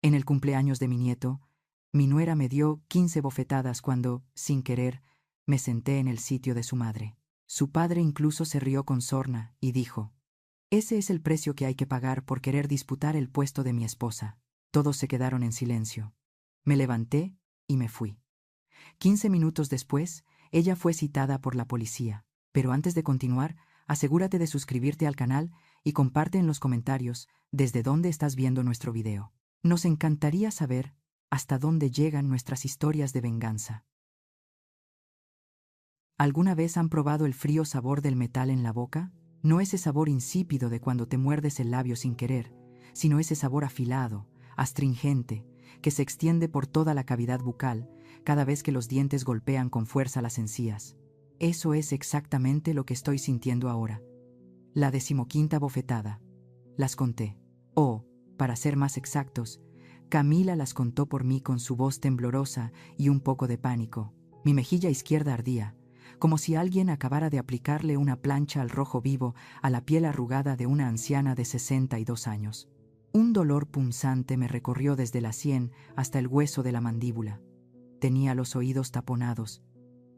En el cumpleaños de mi nieto, mi nuera me dio 15 bofetadas cuando, sin querer, me senté en el sitio de su madre. Su padre incluso se rió con sorna y dijo: «Ese es el precio que hay que pagar por querer disputar el puesto de mi esposa». Todos se quedaron en silencio. Me levanté y me fui. 15 minutos después, ella fue citada por la policía. Pero antes de continuar, asegúrate de suscribirte al canal y comparte en los comentarios desde dónde estás viendo nuestro video. Nos encantaría saber hasta dónde llegan nuestras historias de venganza. ¿Alguna vez han probado el frío sabor del metal en la boca? No ese sabor insípido de cuando te muerdes el labio sin querer, sino ese sabor afilado, astringente, que se extiende por toda la cavidad bucal cada vez que los dientes golpean con fuerza las encías. Eso es exactamente lo que estoy sintiendo ahora. La 15ª bofetada. Las conté. O, para ser más exactos, Camila las contó por mí con su voz temblorosa y un poco de pánico. Mi mejilla izquierda ardía, como si alguien acabara de aplicarle una plancha al rojo vivo a la piel arrugada de una anciana de 62 años. Un dolor punzante me recorrió desde la sien hasta el hueso de la mandíbula. Tenía los oídos taponados.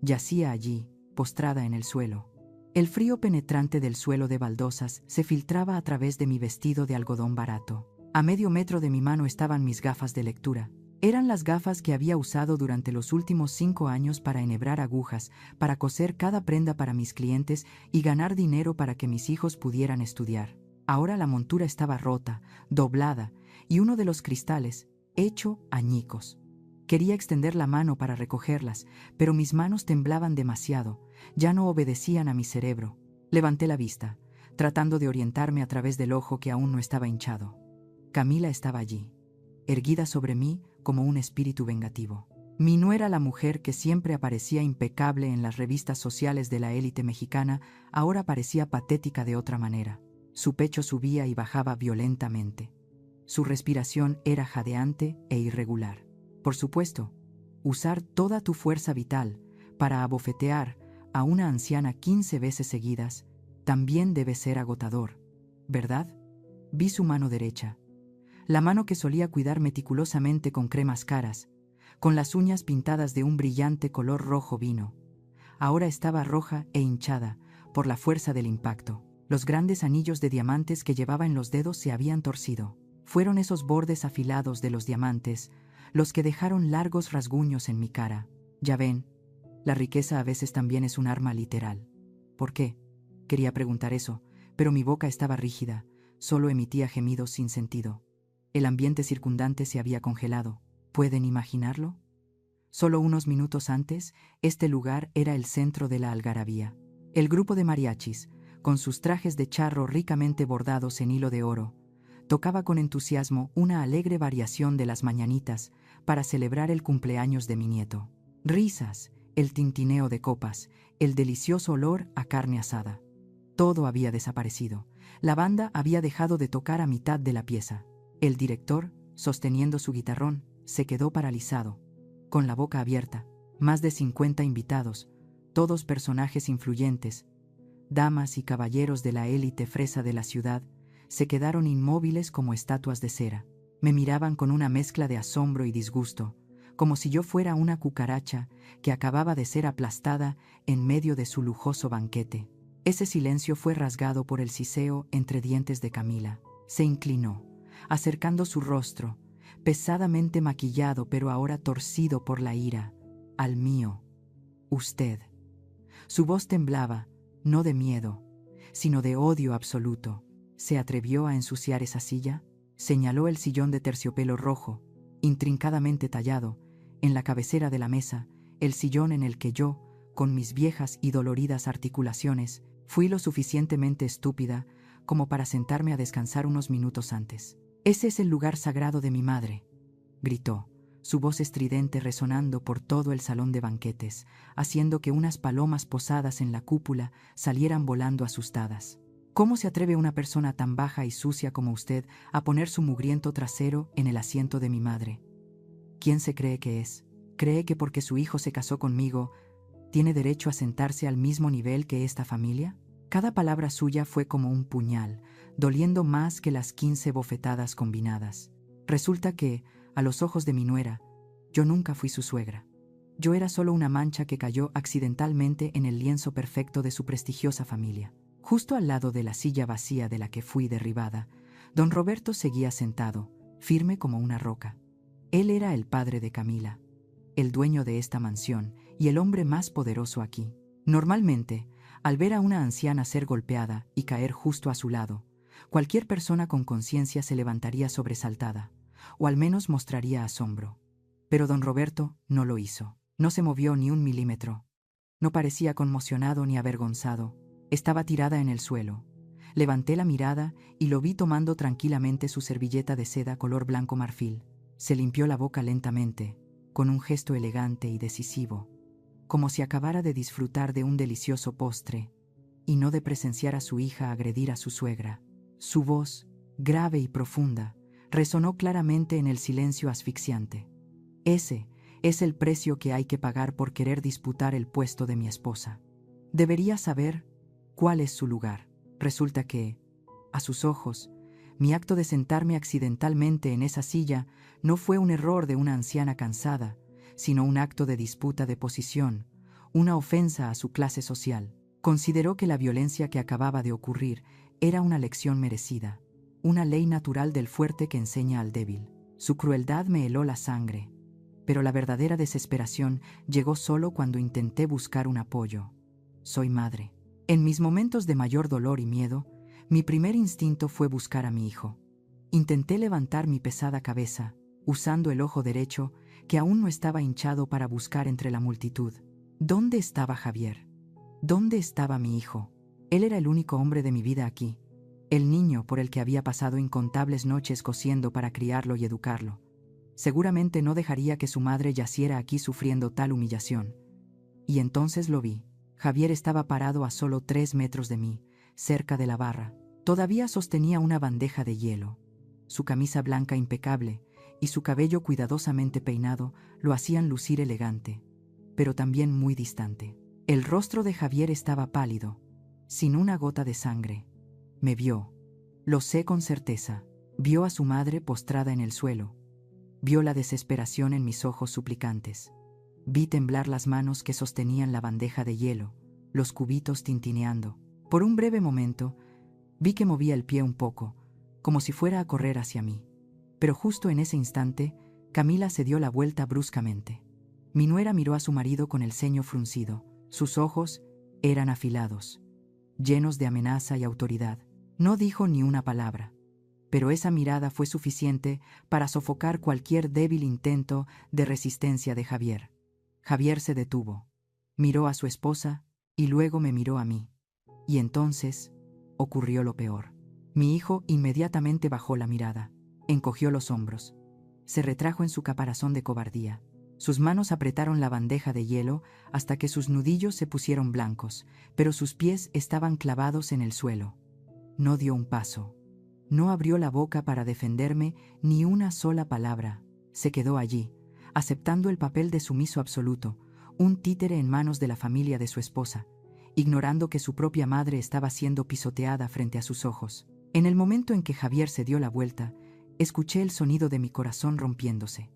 Yacía allí, postrada en el suelo. El frío penetrante del suelo de baldosas se filtraba a través de mi vestido de algodón barato. A medio metro de mi mano estaban mis gafas de lectura. Eran las gafas que había usado durante los últimos 5 años para enhebrar agujas, para coser cada prenda para mis clientes y ganar dinero para que mis hijos pudieran estudiar. Ahora la montura estaba rota, doblada, y uno de los cristales, hecho añicos. Quería extender la mano para recogerlas, pero mis manos temblaban demasiado, ya no obedecían a mi cerebro. Levanté la vista, tratando de orientarme a través del ojo que aún no estaba hinchado. Camila estaba allí, erguida sobre mí como un espíritu vengativo. Mi nuera, la mujer que siempre aparecía impecable en las revistas sociales de la élite mexicana, ahora parecía patética de otra manera. Su pecho subía y bajaba violentamente. Su respiración era jadeante e irregular. Por supuesto, usar toda tu fuerza vital para abofetear a una anciana 15 veces seguidas también debe ser agotador, ¿verdad? Vi su mano derecha, la mano que solía cuidar meticulosamente con cremas caras, con las uñas pintadas de un brillante color rojo vino. Ahora estaba roja e hinchada por la fuerza del impacto. Los grandes anillos de diamantes que llevaba en los dedos se habían torcido. Fueron esos bordes afilados de los diamantes los que dejaron largos rasguños en mi cara. Ya ven, la riqueza a veces también es un arma literal. ¿Por qué? Quería preguntar eso, pero mi boca estaba rígida, solo emitía gemidos sin sentido. El ambiente circundante se había congelado. ¿Pueden imaginarlo? Solo unos minutos antes, este lugar era el centro de la algarabía. El grupo de mariachis, con sus trajes de charro ricamente bordados en hilo de oro, tocaba con entusiasmo una alegre variación de las mañanitas para celebrar el cumpleaños de mi nieto. Risas, el tintineo de copas, el delicioso olor a carne asada. Todo había desaparecido. La banda había dejado de tocar a mitad de la pieza. El director, sosteniendo su guitarrón, se quedó paralizado, con la boca abierta. Más de 50 invitados, todos personajes influyentes, damas y caballeros de la élite fresa de la ciudad, se quedaron inmóviles como estatuas de cera. Me miraban con una mezcla de asombro y disgusto, como si yo fuera una cucaracha que acababa de ser aplastada en medio de su lujoso banquete. Ese silencio fue rasgado por el siseo entre dientes de Camila. Se inclinó, acercando su rostro, pesadamente maquillado pero ahora torcido por la ira, al mío. Usted. Su voz temblaba, no de miedo, sino de odio absoluto. ¿Se atrevió a ensuciar esa silla? Señaló el sillón de terciopelo rojo, intrincadamente tallado, en la cabecera de la mesa, el sillón en el que yo, con mis viejas y doloridas articulaciones, fui lo suficientemente estúpida como para sentarme a descansar unos minutos antes. «Ese es el lugar sagrado de mi madre», gritó, su voz estridente resonando por todo el salón de banquetes, haciendo que unas palomas posadas en la cúpula salieran volando asustadas. ¿Cómo se atreve una persona tan baja y sucia como usted a poner su mugriento trasero en el asiento de mi madre? ¿Quién se cree que es? ¿Cree que porque su hijo se casó conmigo, tiene derecho a sentarse al mismo nivel que esta familia? Cada palabra suya fue como un puñal, doliendo más que las 15 bofetadas combinadas. Resulta que, a los ojos de mi nuera, yo nunca fui su suegra. Yo era solo una mancha que cayó accidentalmente en el lienzo perfecto de su prestigiosa familia. Justo al lado de la silla vacía de la que fui derribada, don Roberto seguía sentado, firme como una roca. Él era el padre de Camila, el dueño de esta mansión y el hombre más poderoso aquí. Normalmente, al ver a una anciana ser golpeada y caer justo a su lado, cualquier persona con conciencia se levantaría sobresaltada, o al menos mostraría asombro. Pero don Roberto no lo hizo. No se movió ni un milímetro. No parecía conmocionado ni avergonzado. Estaba tirada en el suelo. Levanté la mirada y lo vi tomando tranquilamente su servilleta de seda color blanco marfil. Se limpió la boca lentamente, con un gesto elegante y decisivo, como si acabara de disfrutar de un delicioso postre, y no de presenciar a su hija agredir a su suegra. Su voz, grave y profunda, resonó claramente en el silencio asfixiante. Ese es el precio que hay que pagar por querer disputar el puesto de mi esposa. Debería saber cuál es su lugar. Resulta que, a sus ojos, mi acto de sentarme accidentalmente en esa silla no fue un error de una anciana cansada, sino un acto de disputa de posición, una ofensa a su clase social. Consideró que la violencia que acababa de ocurrir era una lección merecida, una ley natural del fuerte que enseña al débil. Su crueldad me heló la sangre, pero la verdadera desesperación llegó solo cuando intenté buscar un apoyo. Soy madre. En mis momentos de mayor dolor y miedo, mi primer instinto fue buscar a mi hijo. Intenté levantar mi pesada cabeza, usando el ojo derecho, que aún no estaba hinchado, para buscar entre la multitud. ¿Dónde estaba Javier? ¿Dónde estaba mi hijo? Él era el único hombre de mi vida aquí, el niño por el que había pasado incontables noches cosiendo para criarlo y educarlo. Seguramente no dejaría que su madre yaciera aquí sufriendo tal humillación. Y entonces lo vi. Javier estaba parado a solo 3 metros de mí, cerca de la barra. Todavía sostenía una bandeja de hielo. Su camisa blanca impecable y su cabello cuidadosamente peinado lo hacían lucir elegante, pero también muy distante. El rostro de Javier estaba pálido, sin una gota de sangre. Me vio. Lo sé con certeza. Vio a su madre postrada en el suelo. Vio la desesperación en mis ojos suplicantes. Vi temblar las manos que sostenían la bandeja de hielo, los cubitos tintineando. Por un breve momento, vi que movía el pie un poco, como si fuera a correr hacia mí. Pero justo en ese instante, Camila se dio la vuelta bruscamente. Mi nuera miró a su marido con el ceño fruncido. Sus ojos eran afilados, llenos de amenaza y autoridad. No dijo ni una palabra, pero esa mirada fue suficiente para sofocar cualquier débil intento de resistencia de Javier. Javier se detuvo, miró a su esposa y luego me miró a mí. Y entonces ocurrió lo peor. Mi hijo inmediatamente bajó la mirada, encogió los hombros, se retrajo en su caparazón de cobardía. Sus manos apretaron la bandeja de hielo hasta que sus nudillos se pusieron blancos, pero sus pies estaban clavados en el suelo. No dio un paso. No abrió la boca para defenderme ni una sola palabra. Se quedó allí, aceptando el papel de sumiso absoluto, un títere en manos de la familia de su esposa, ignorando que su propia madre estaba siendo pisoteada frente a sus ojos. En el momento en que Javier se dio la vuelta, escuché el sonido de mi corazón rompiéndose.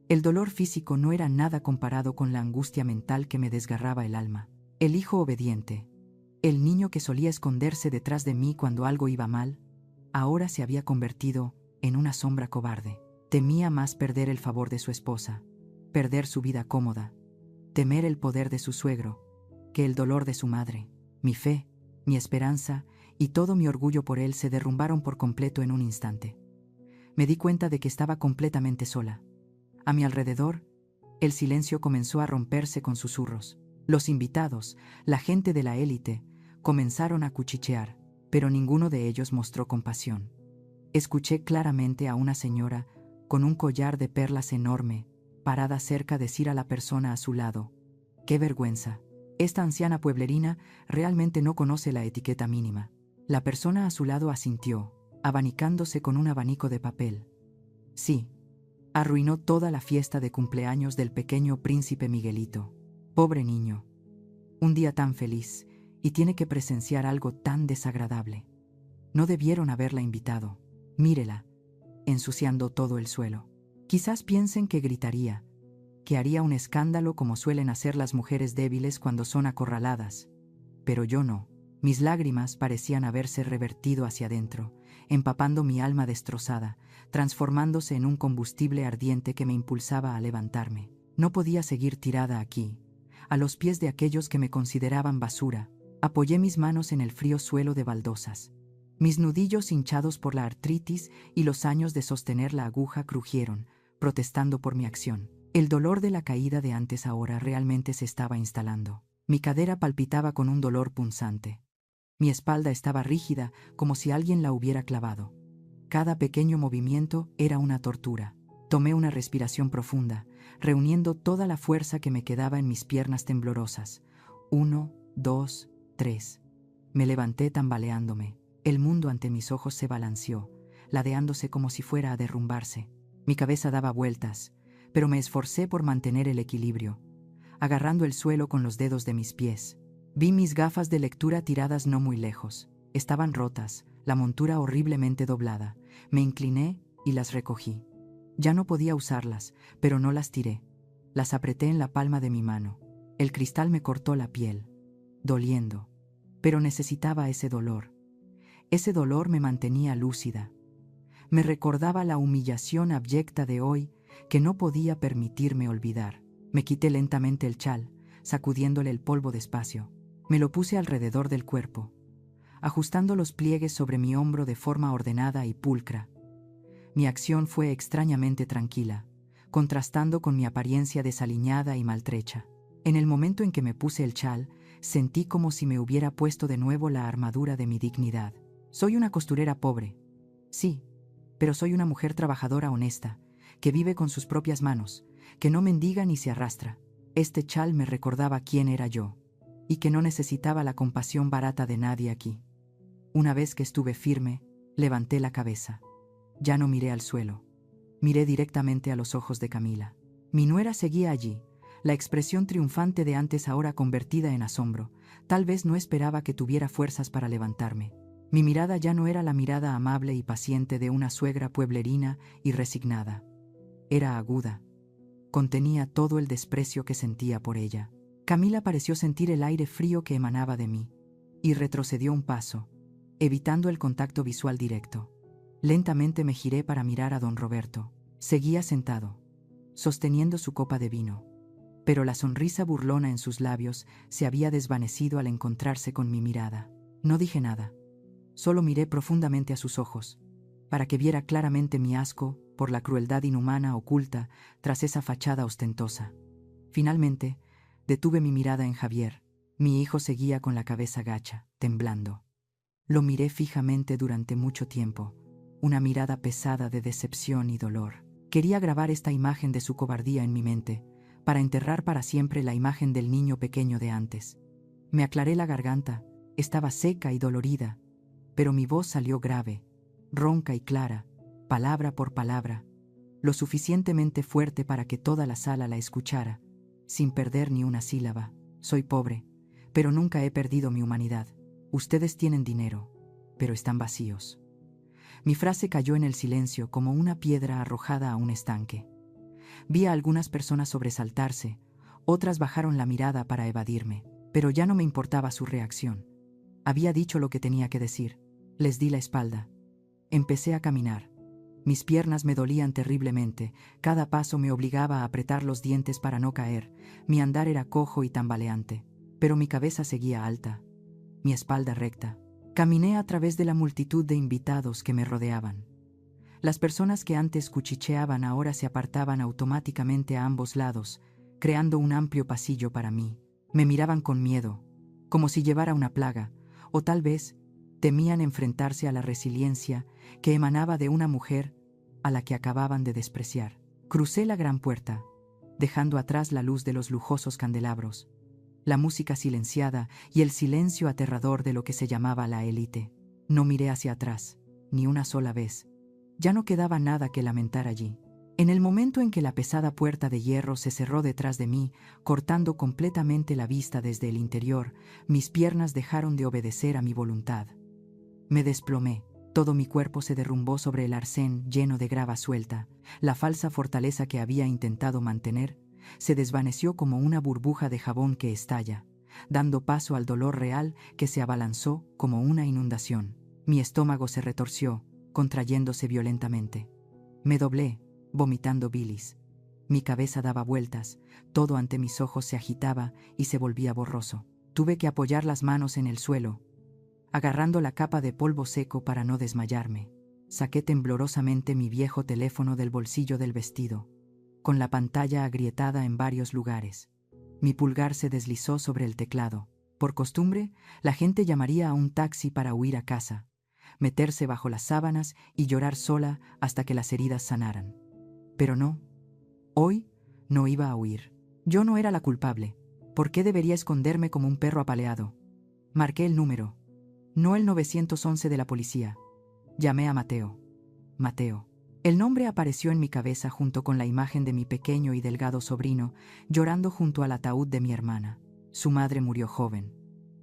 El dolor físico no era nada comparado con la angustia mental que me desgarraba el alma. El hijo obediente, el niño que solía esconderse detrás de mí cuando algo iba mal, ahora se había convertido en una sombra cobarde. Temía más perder el favor de su esposa, perder su vida cómoda, temer el poder de su suegro, que el dolor de su madre. Mi fe, mi esperanza y todo mi orgullo por él se derrumbaron por completo en un instante. Me di cuenta de que estaba completamente sola. A mi alrededor, el silencio comenzó a romperse con susurros. Los invitados, la gente de la élite, comenzaron a cuchichear, pero ninguno de ellos mostró compasión. Escuché claramente a una señora con un collar de perlas enorme, parada cerca, decir a la persona a su lado: «¡Qué vergüenza! Esta anciana pueblerina realmente no conoce la etiqueta mínima». La persona a su lado asintió, abanicándose con un abanico de papel. Sí, arruinó toda la fiesta de cumpleaños del pequeño príncipe Miguelito. Pobre niño. Un día tan feliz, y tiene que presenciar algo tan desagradable. No debieron haberla invitado. Mírela. ensuciando todo el suelo. Quizás piensen que gritaría, que haría un escándalo como suelen hacer las mujeres débiles cuando son acorraladas. Pero yo no. Mis lágrimas parecían haberse revertido hacia adentro, empapando mi alma destrozada, transformándose en un combustible ardiente que me impulsaba a levantarme. No podía seguir tirada aquí, a los pies de aquellos que me consideraban basura. Apoyé mis manos en el frío suelo de baldosas. Mis nudillos hinchados por la artritis y los años de sostener la aguja crujieron, protestando por mi acción. El dolor de la caída de antes ahora realmente se estaba instalando. Mi cadera palpitaba con un dolor punzante. Mi espalda estaba rígida, como si alguien la hubiera clavado. Cada pequeño movimiento era una tortura. Tomé una respiración profunda, reuniendo toda la fuerza que me quedaba en mis piernas temblorosas. 1, 2, 3. Me levanté tambaleándome. El mundo ante mis ojos se balanceó, ladeándose como si fuera a derrumbarse. Mi cabeza daba vueltas, pero me esforcé por mantener el equilibrio, agarrando el suelo con los dedos de mis pies. Vi mis gafas de lectura tiradas no muy lejos. Estaban rotas, la montura horriblemente doblada. Me incliné y las recogí. Ya no podía usarlas, pero no las tiré. Las apreté en la palma de mi mano. El cristal me cortó la piel, doliendo. Pero necesitaba ese dolor. Ese dolor me mantenía lúcida. Me recordaba la humillación abyecta de hoy que no podía permitirme olvidar. Me quité lentamente el chal, sacudiéndole el polvo despacio. Me lo puse alrededor del cuerpo, ajustando los pliegues sobre mi hombro de forma ordenada y pulcra. Mi acción fue extrañamente tranquila, contrastando con mi apariencia desaliñada y maltrecha. En el momento en que me puse el chal, sentí como si me hubiera puesto de nuevo la armadura de mi dignidad. Soy una costurera pobre, sí, pero soy una mujer trabajadora honesta, que vive con sus propias manos, que no mendiga ni se arrastra. Este chal me recordaba quién era yo, y que no necesitaba la compasión barata de nadie aquí. Una vez que estuve firme, levanté la cabeza. Ya no miré al suelo. Miré directamente a los ojos de Camila. Mi nuera seguía allí, la expresión triunfante de antes ahora convertida en asombro. Tal vez no esperaba que tuviera fuerzas para levantarme. Mi mirada ya no era la mirada amable y paciente de una suegra pueblerina y resignada. Era aguda. Contenía todo el desprecio que sentía por ella. Camila pareció sentir el aire frío que emanaba de mí, y retrocedió un paso, evitando el contacto visual directo. Lentamente me giré para mirar a don Roberto. Seguía sentado, sosteniendo su copa de vino, pero la sonrisa burlona en sus labios se había desvanecido al encontrarse con mi mirada. No dije nada, solo miré profundamente a sus ojos, para que viera claramente mi asco por la crueldad inhumana oculta tras esa fachada ostentosa. Finalmente, detuve mi mirada en Javier. Mi hijo seguía con la cabeza gacha, temblando. Lo miré fijamente durante mucho tiempo, una mirada pesada de decepción y dolor. Quería grabar esta imagen de su cobardía en mi mente, para enterrar para siempre la imagen del niño pequeño de antes. Me aclaré la garganta, estaba seca y dolorida, pero mi voz salió grave, ronca y clara, palabra por palabra, lo suficientemente fuerte para que toda la sala la escuchara, sin perder ni una sílaba. Soy pobre, pero nunca he perdido mi humanidad. Ustedes tienen dinero, pero están vacíos. Mi frase cayó en el silencio como una piedra arrojada a un estanque. Vi a algunas personas sobresaltarse, otras bajaron la mirada para evadirme, pero ya no me importaba su reacción. Había dicho lo que tenía que decir. Les di la espalda. Empecé a caminar. Mis piernas me dolían terriblemente, cada paso me obligaba a apretar los dientes para no caer, mi andar era cojo y tambaleante, pero mi cabeza seguía alta, mi espalda recta. Caminé a través de la multitud de invitados que me rodeaban. Las personas que antes cuchicheaban ahora se apartaban automáticamente a ambos lados, creando un amplio pasillo para mí. Me miraban con miedo, como si llevara una plaga, o tal vez temían enfrentarse a la resiliencia que emanaba de una mujer a la que acababan de despreciar. Crucé la gran puerta, dejando atrás la luz de los lujosos candelabros, la música silenciada y el silencio aterrador de lo que se llamaba la élite. No miré hacia atrás, ni una sola vez. Ya no quedaba nada que lamentar allí. En el momento en que la pesada puerta de hierro se cerró detrás de mí, cortando completamente la vista desde el interior, mis piernas dejaron de obedecer a mi voluntad. Me desplomé. Todo mi cuerpo se derrumbó sobre el arcén lleno de grava suelta. La falsa fortaleza que había intentado mantener se desvaneció como una burbuja de jabón que estalla, dando paso al dolor real que se abalanzó como una inundación. Mi estómago se retorció, contrayéndose violentamente. Me doblé, vomitando bilis. Mi cabeza daba vueltas, todo ante mis ojos se agitaba y se volvía borroso. Tuve que apoyar las manos en el suelo, agarrando la capa de polvo seco para no desmayarme. Saqué temblorosamente mi viejo teléfono del bolsillo del vestido, con la pantalla agrietada en varios lugares. Mi pulgar se deslizó sobre el teclado. Por costumbre, la gente llamaría a un taxi para huir a casa, meterse bajo las sábanas y llorar sola hasta que las heridas sanaran. Pero no. Hoy no iba a huir. Yo no era la culpable. ¿Por qué debería esconderme como un perro apaleado? Marqué el número. No el 911 de la policía. Llamé a Mateo. Mateo. El nombre apareció en mi cabeza junto con la imagen de mi pequeño y delgado sobrino llorando junto al ataúd de mi hermana. Su madre murió joven.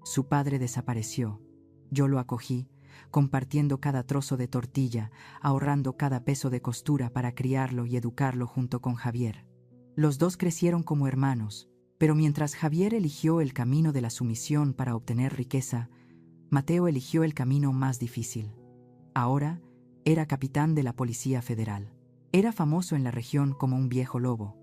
Su padre desapareció. Yo lo acogí, compartiendo cada trozo de tortilla, ahorrando cada peso de costura para criarlo y educarlo junto con Javier. Los dos crecieron como hermanos, pero mientras Javier eligió el camino de la sumisión para obtener riqueza, Mateo eligió el camino más difícil. Ahora era capitán de la Policía Federal. Era famoso en la región como un viejo lobo,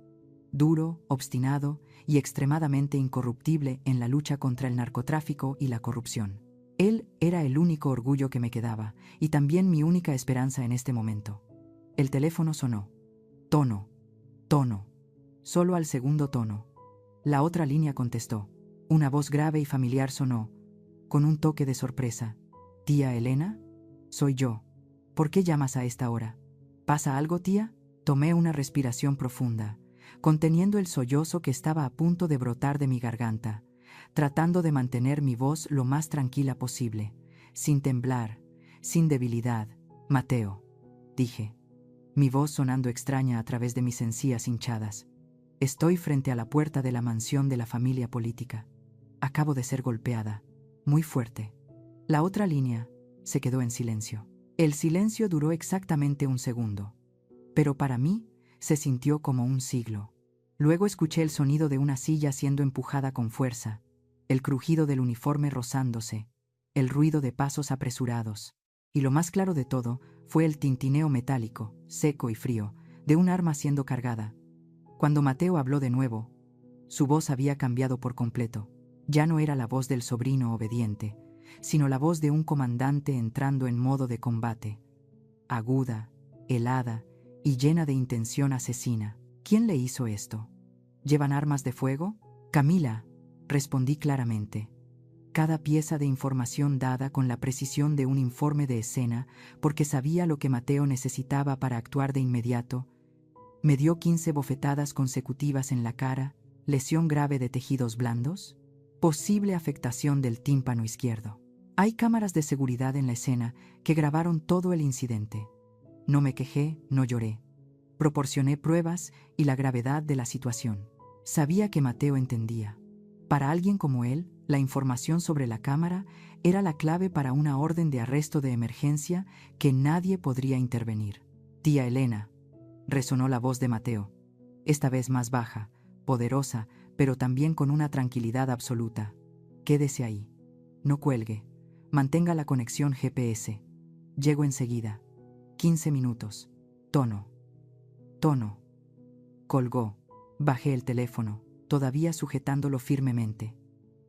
duro, obstinado y extremadamente incorruptible en la lucha contra el narcotráfico y la corrupción. Él era el único orgullo que me quedaba y también mi única esperanza en este momento. El teléfono sonó. Tono. Tono. Solo al segundo tono. La otra línea contestó. Una voz grave y familiar sonó, con un toque de sorpresa. ¿Tía Elena? Soy yo. ¿Por qué llamas a esta hora? ¿Pasa algo, tía? Tomé una respiración profunda, conteniendo el sollozo que estaba a punto de brotar de mi garganta, tratando de mantener mi voz lo más tranquila posible, sin temblar, sin debilidad. Mateo, dije, mi voz sonando extraña a través de mis encías hinchadas. Estoy frente a la puerta de la mansión de la familia política. Acabo de ser golpeada, muy fuerte. La otra línea se quedó en silencio. El silencio duró exactamente un segundo, pero para mí se sintió como un siglo. Luego escuché el sonido de una silla siendo empujada con fuerza, el crujido del uniforme rozándose, el ruido de pasos apresurados, y lo más claro de todo fue el tintineo metálico, seco y frío, de un arma siendo cargada. Cuando Mateo habló de nuevo, su voz había cambiado por completo. Ya no era la voz del sobrino obediente, sino la voz de un comandante entrando en modo de combate, aguda, helada y llena de intención asesina. ¿Quién le hizo esto? ¿Llevan armas de fuego? Camila, respondí claramente. Cada pieza de información dada con la precisión de un informe de escena, porque sabía lo que Mateo necesitaba para actuar de inmediato. Me dio 15 bofetadas consecutivas en la cara, lesión grave de tejidos blandos, posible afectación del tímpano izquierdo. Hay cámaras de seguridad en la escena que grabaron todo el incidente. No me quejé, no lloré. Proporcioné pruebas y la gravedad de la situación. Sabía que Mateo entendía. Para alguien como él, la información sobre la cámara era la clave para una orden de arresto de emergencia que nadie podría intervenir. Tía Elena, resonó la voz de Mateo, esta vez más baja, poderosa, pero también con una tranquilidad absoluta. Quédese ahí. No cuelgue. Mantenga la conexión GPS. Llego enseguida. 15 minutos. Tono. Tono. Colgó. Bajé el teléfono, todavía sujetándolo firmemente.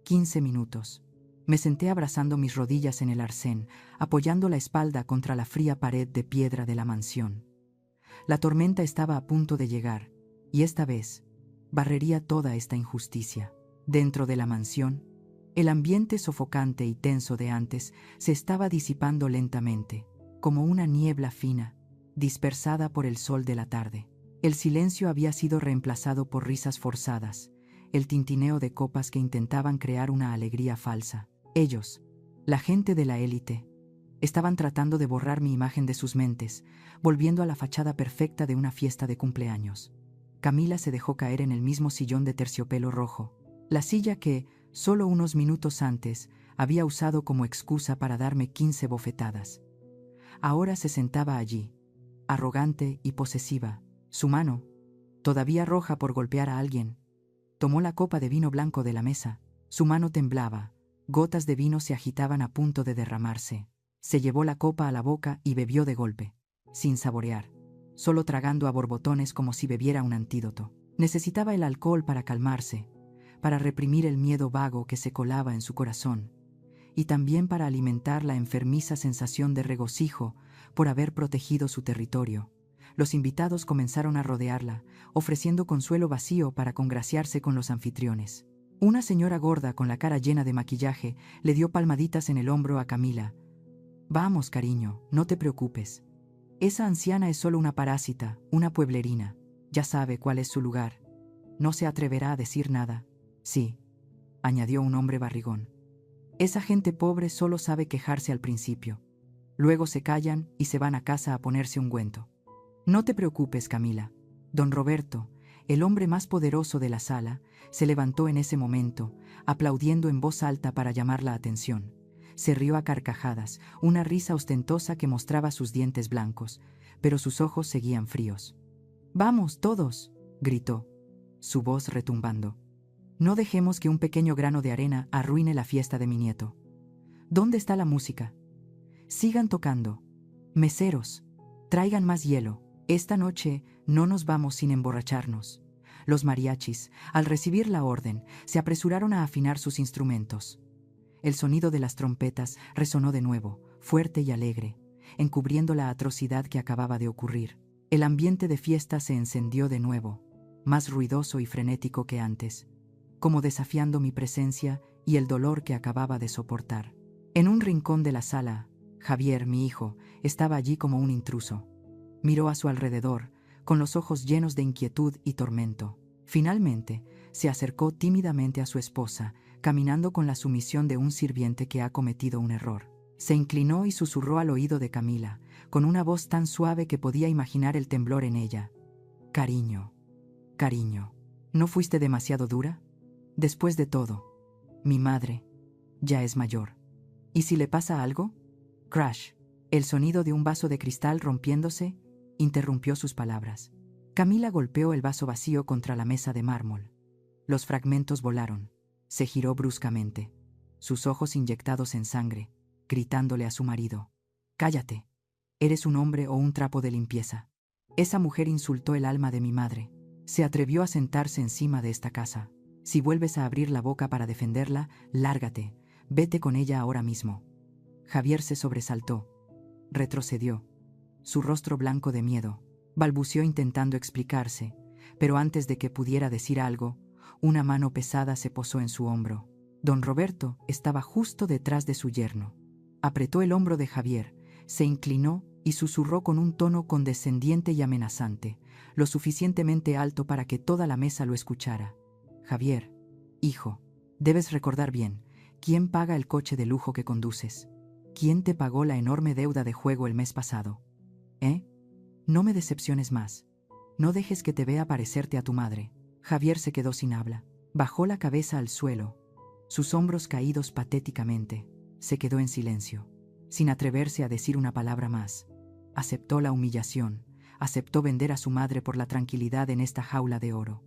15 minutos. Me senté abrazando mis rodillas en el arcén, apoyando la espalda contra la fría pared de piedra de la mansión. La tormenta estaba a punto de llegar, y esta vez barrería toda esta injusticia. Dentro de la mansión, el ambiente sofocante y tenso de antes se estaba disipando lentamente, como una niebla fina, dispersada por el sol de la tarde. El silencio había sido reemplazado por risas forzadas, el tintineo de copas que intentaban crear una alegría falsa. Ellos, la gente de la élite, estaban tratando de borrar mi imagen de sus mentes, volviendo a la fachada perfecta de una fiesta de cumpleaños. Camila se dejó caer en el mismo sillón de terciopelo rojo, la silla que, solo unos minutos antes, había usado como excusa para darme 15 bofetadas. Ahora se sentaba allí, arrogante y posesiva. Su mano, todavía roja por golpear a alguien, tomó la copa de vino blanco de la mesa. Su mano temblaba, gotas de vino se agitaban a punto de derramarse. Se llevó la copa a la boca y bebió de golpe, sin saborear, solo tragando a borbotones como si bebiera un antídoto. Necesitaba el alcohol para calmarse, para reprimir el miedo vago que se colaba en su corazón, y también para alimentar la enfermiza sensación de regocijo por haber protegido su territorio. Los invitados comenzaron a rodearla, ofreciendo consuelo vacío para congraciarse con los anfitriones. Una señora gorda con la cara llena de maquillaje le dio palmaditas en el hombro a Camila. «Vamos, cariño, no te preocupes. Esa anciana es solo una parásita, una pueblerina. Ya sabe cuál es su lugar. No se atreverá a decir nada». «Sí», añadió un hombre barrigón. «Esa gente pobre solo sabe quejarse al principio. Luego se callan y se van a casa a ponerse ungüento». «No te preocupes, Camila». Don Roberto, el hombre más poderoso de la sala, se levantó en ese momento, aplaudiendo en voz alta para llamar la atención. Se rió a carcajadas, una risa ostentosa que mostraba sus dientes blancos, pero sus ojos seguían fríos. «Vamos, todos», gritó, su voz retumbando. «No dejemos que un pequeño grano de arena arruine la fiesta de mi nieto. ¿Dónde está la música? Sigan tocando. Meseros, traigan más hielo. Esta noche no nos vamos sin emborracharnos». Los mariachis, al recibir la orden, se apresuraron a afinar sus instrumentos. El sonido de las trompetas resonó de nuevo, fuerte y alegre, encubriendo la atrocidad que acababa de ocurrir. El ambiente de fiesta se encendió de nuevo, más ruidoso y frenético que antes, como desafiando mi presencia y el dolor que acababa de soportar. En un rincón de la sala, Javier, mi hijo, estaba allí como un intruso. Miró a su alrededor, con los ojos llenos de inquietud y tormento. Finalmente, se acercó tímidamente a su esposa, caminando con la sumisión de un sirviente que ha cometido un error. Se inclinó y susurró al oído de Camila, con una voz tan suave que podía imaginar el temblor en ella. «Cariño, cariño, ¿no fuiste demasiado dura? Después de todo, mi madre ya es mayor. ¿Y si le pasa algo?» Crash. El sonido de un vaso de cristal rompiéndose interrumpió sus palabras. Camila golpeó el vaso vacío contra la mesa de mármol. Los fragmentos volaron. Se giró bruscamente, sus ojos inyectados en sangre, gritándole a su marido: «Cállate. Eres un hombre o un trapo de limpieza. Esa mujer insultó el alma de mi madre. Se atrevió a sentarse encima de esta casa. Si vuelves a abrir la boca para defenderla, lárgate. Vete con ella ahora mismo». Javier se sobresaltó. Retrocedió, su rostro blanco de miedo. Balbuceó intentando explicarse, pero antes de que pudiera decir algo, una mano pesada se posó en su hombro. Don Roberto estaba justo detrás de su yerno. Apretó el hombro de Javier, se inclinó y susurró con un tono condescendiente y amenazante, lo suficientemente alto para que toda la mesa lo escuchara. «Javier, hijo, debes recordar bien, ¿quién paga el coche de lujo que conduces? ¿Quién te pagó la enorme deuda de juego el mes pasado? No me decepciones más. No dejes que te vea parecerte a tu madre». Javier se quedó sin habla. Bajó la cabeza al suelo, sus hombros caídos patéticamente. Se quedó en silencio, sin atreverse a decir una palabra más. Aceptó la humillación, aceptó vender a su madre por la tranquilidad en esta jaula de oro.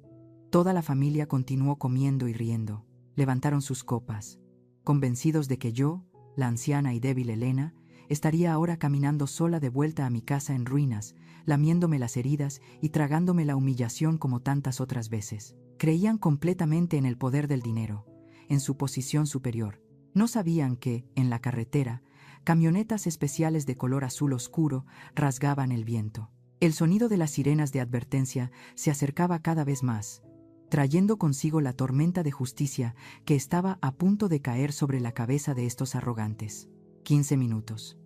Toda la familia continuó comiendo y riendo. Levantaron sus copas, convencidos de que yo, la anciana y débil Elena, estaría ahora caminando sola de vuelta a mi casa en ruinas, lamiéndome las heridas y tragándome la humillación como tantas otras veces. Creían completamente en el poder del dinero, en su posición superior. No sabían que, en la carretera, camionetas especiales de color azul oscuro rasgaban el viento. El sonido de las sirenas de advertencia se acercaba cada vez más, trayendo consigo la tormenta de justicia que estaba a punto de caer sobre la cabeza de estos arrogantes. 15 minutos.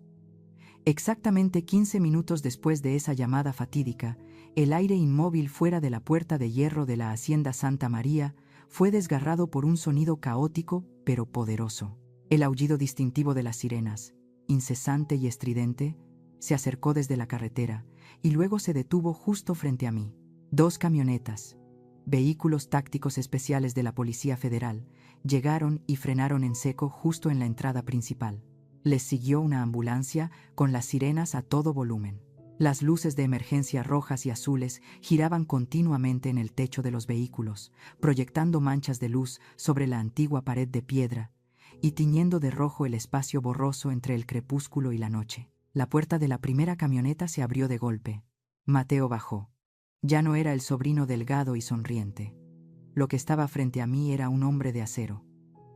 Exactamente 15 minutos después de esa llamada fatídica, el aire inmóvil fuera de la puerta de hierro de la hacienda Santa María fue desgarrado por un sonido caótico pero poderoso. El aullido distintivo de las sirenas, incesante y estridente, se acercó desde la carretera y luego se detuvo justo frente a mí. 2 camionetas, vehículos tácticos especiales de la Policía Federal, llegaron y frenaron en seco justo en la entrada principal. Les siguió una ambulancia con las sirenas a todo volumen. Las luces de emergencia rojas y azules giraban continuamente en el techo de los vehículos, proyectando manchas de luz sobre la antigua pared de piedra y tiñendo de rojo el espacio borroso entre el crepúsculo y la noche. La puerta de la primera camioneta se abrió de golpe. Mateo bajó. Ya no era el sobrino delgado y sonriente. Lo que estaba frente a mí era un hombre de acero.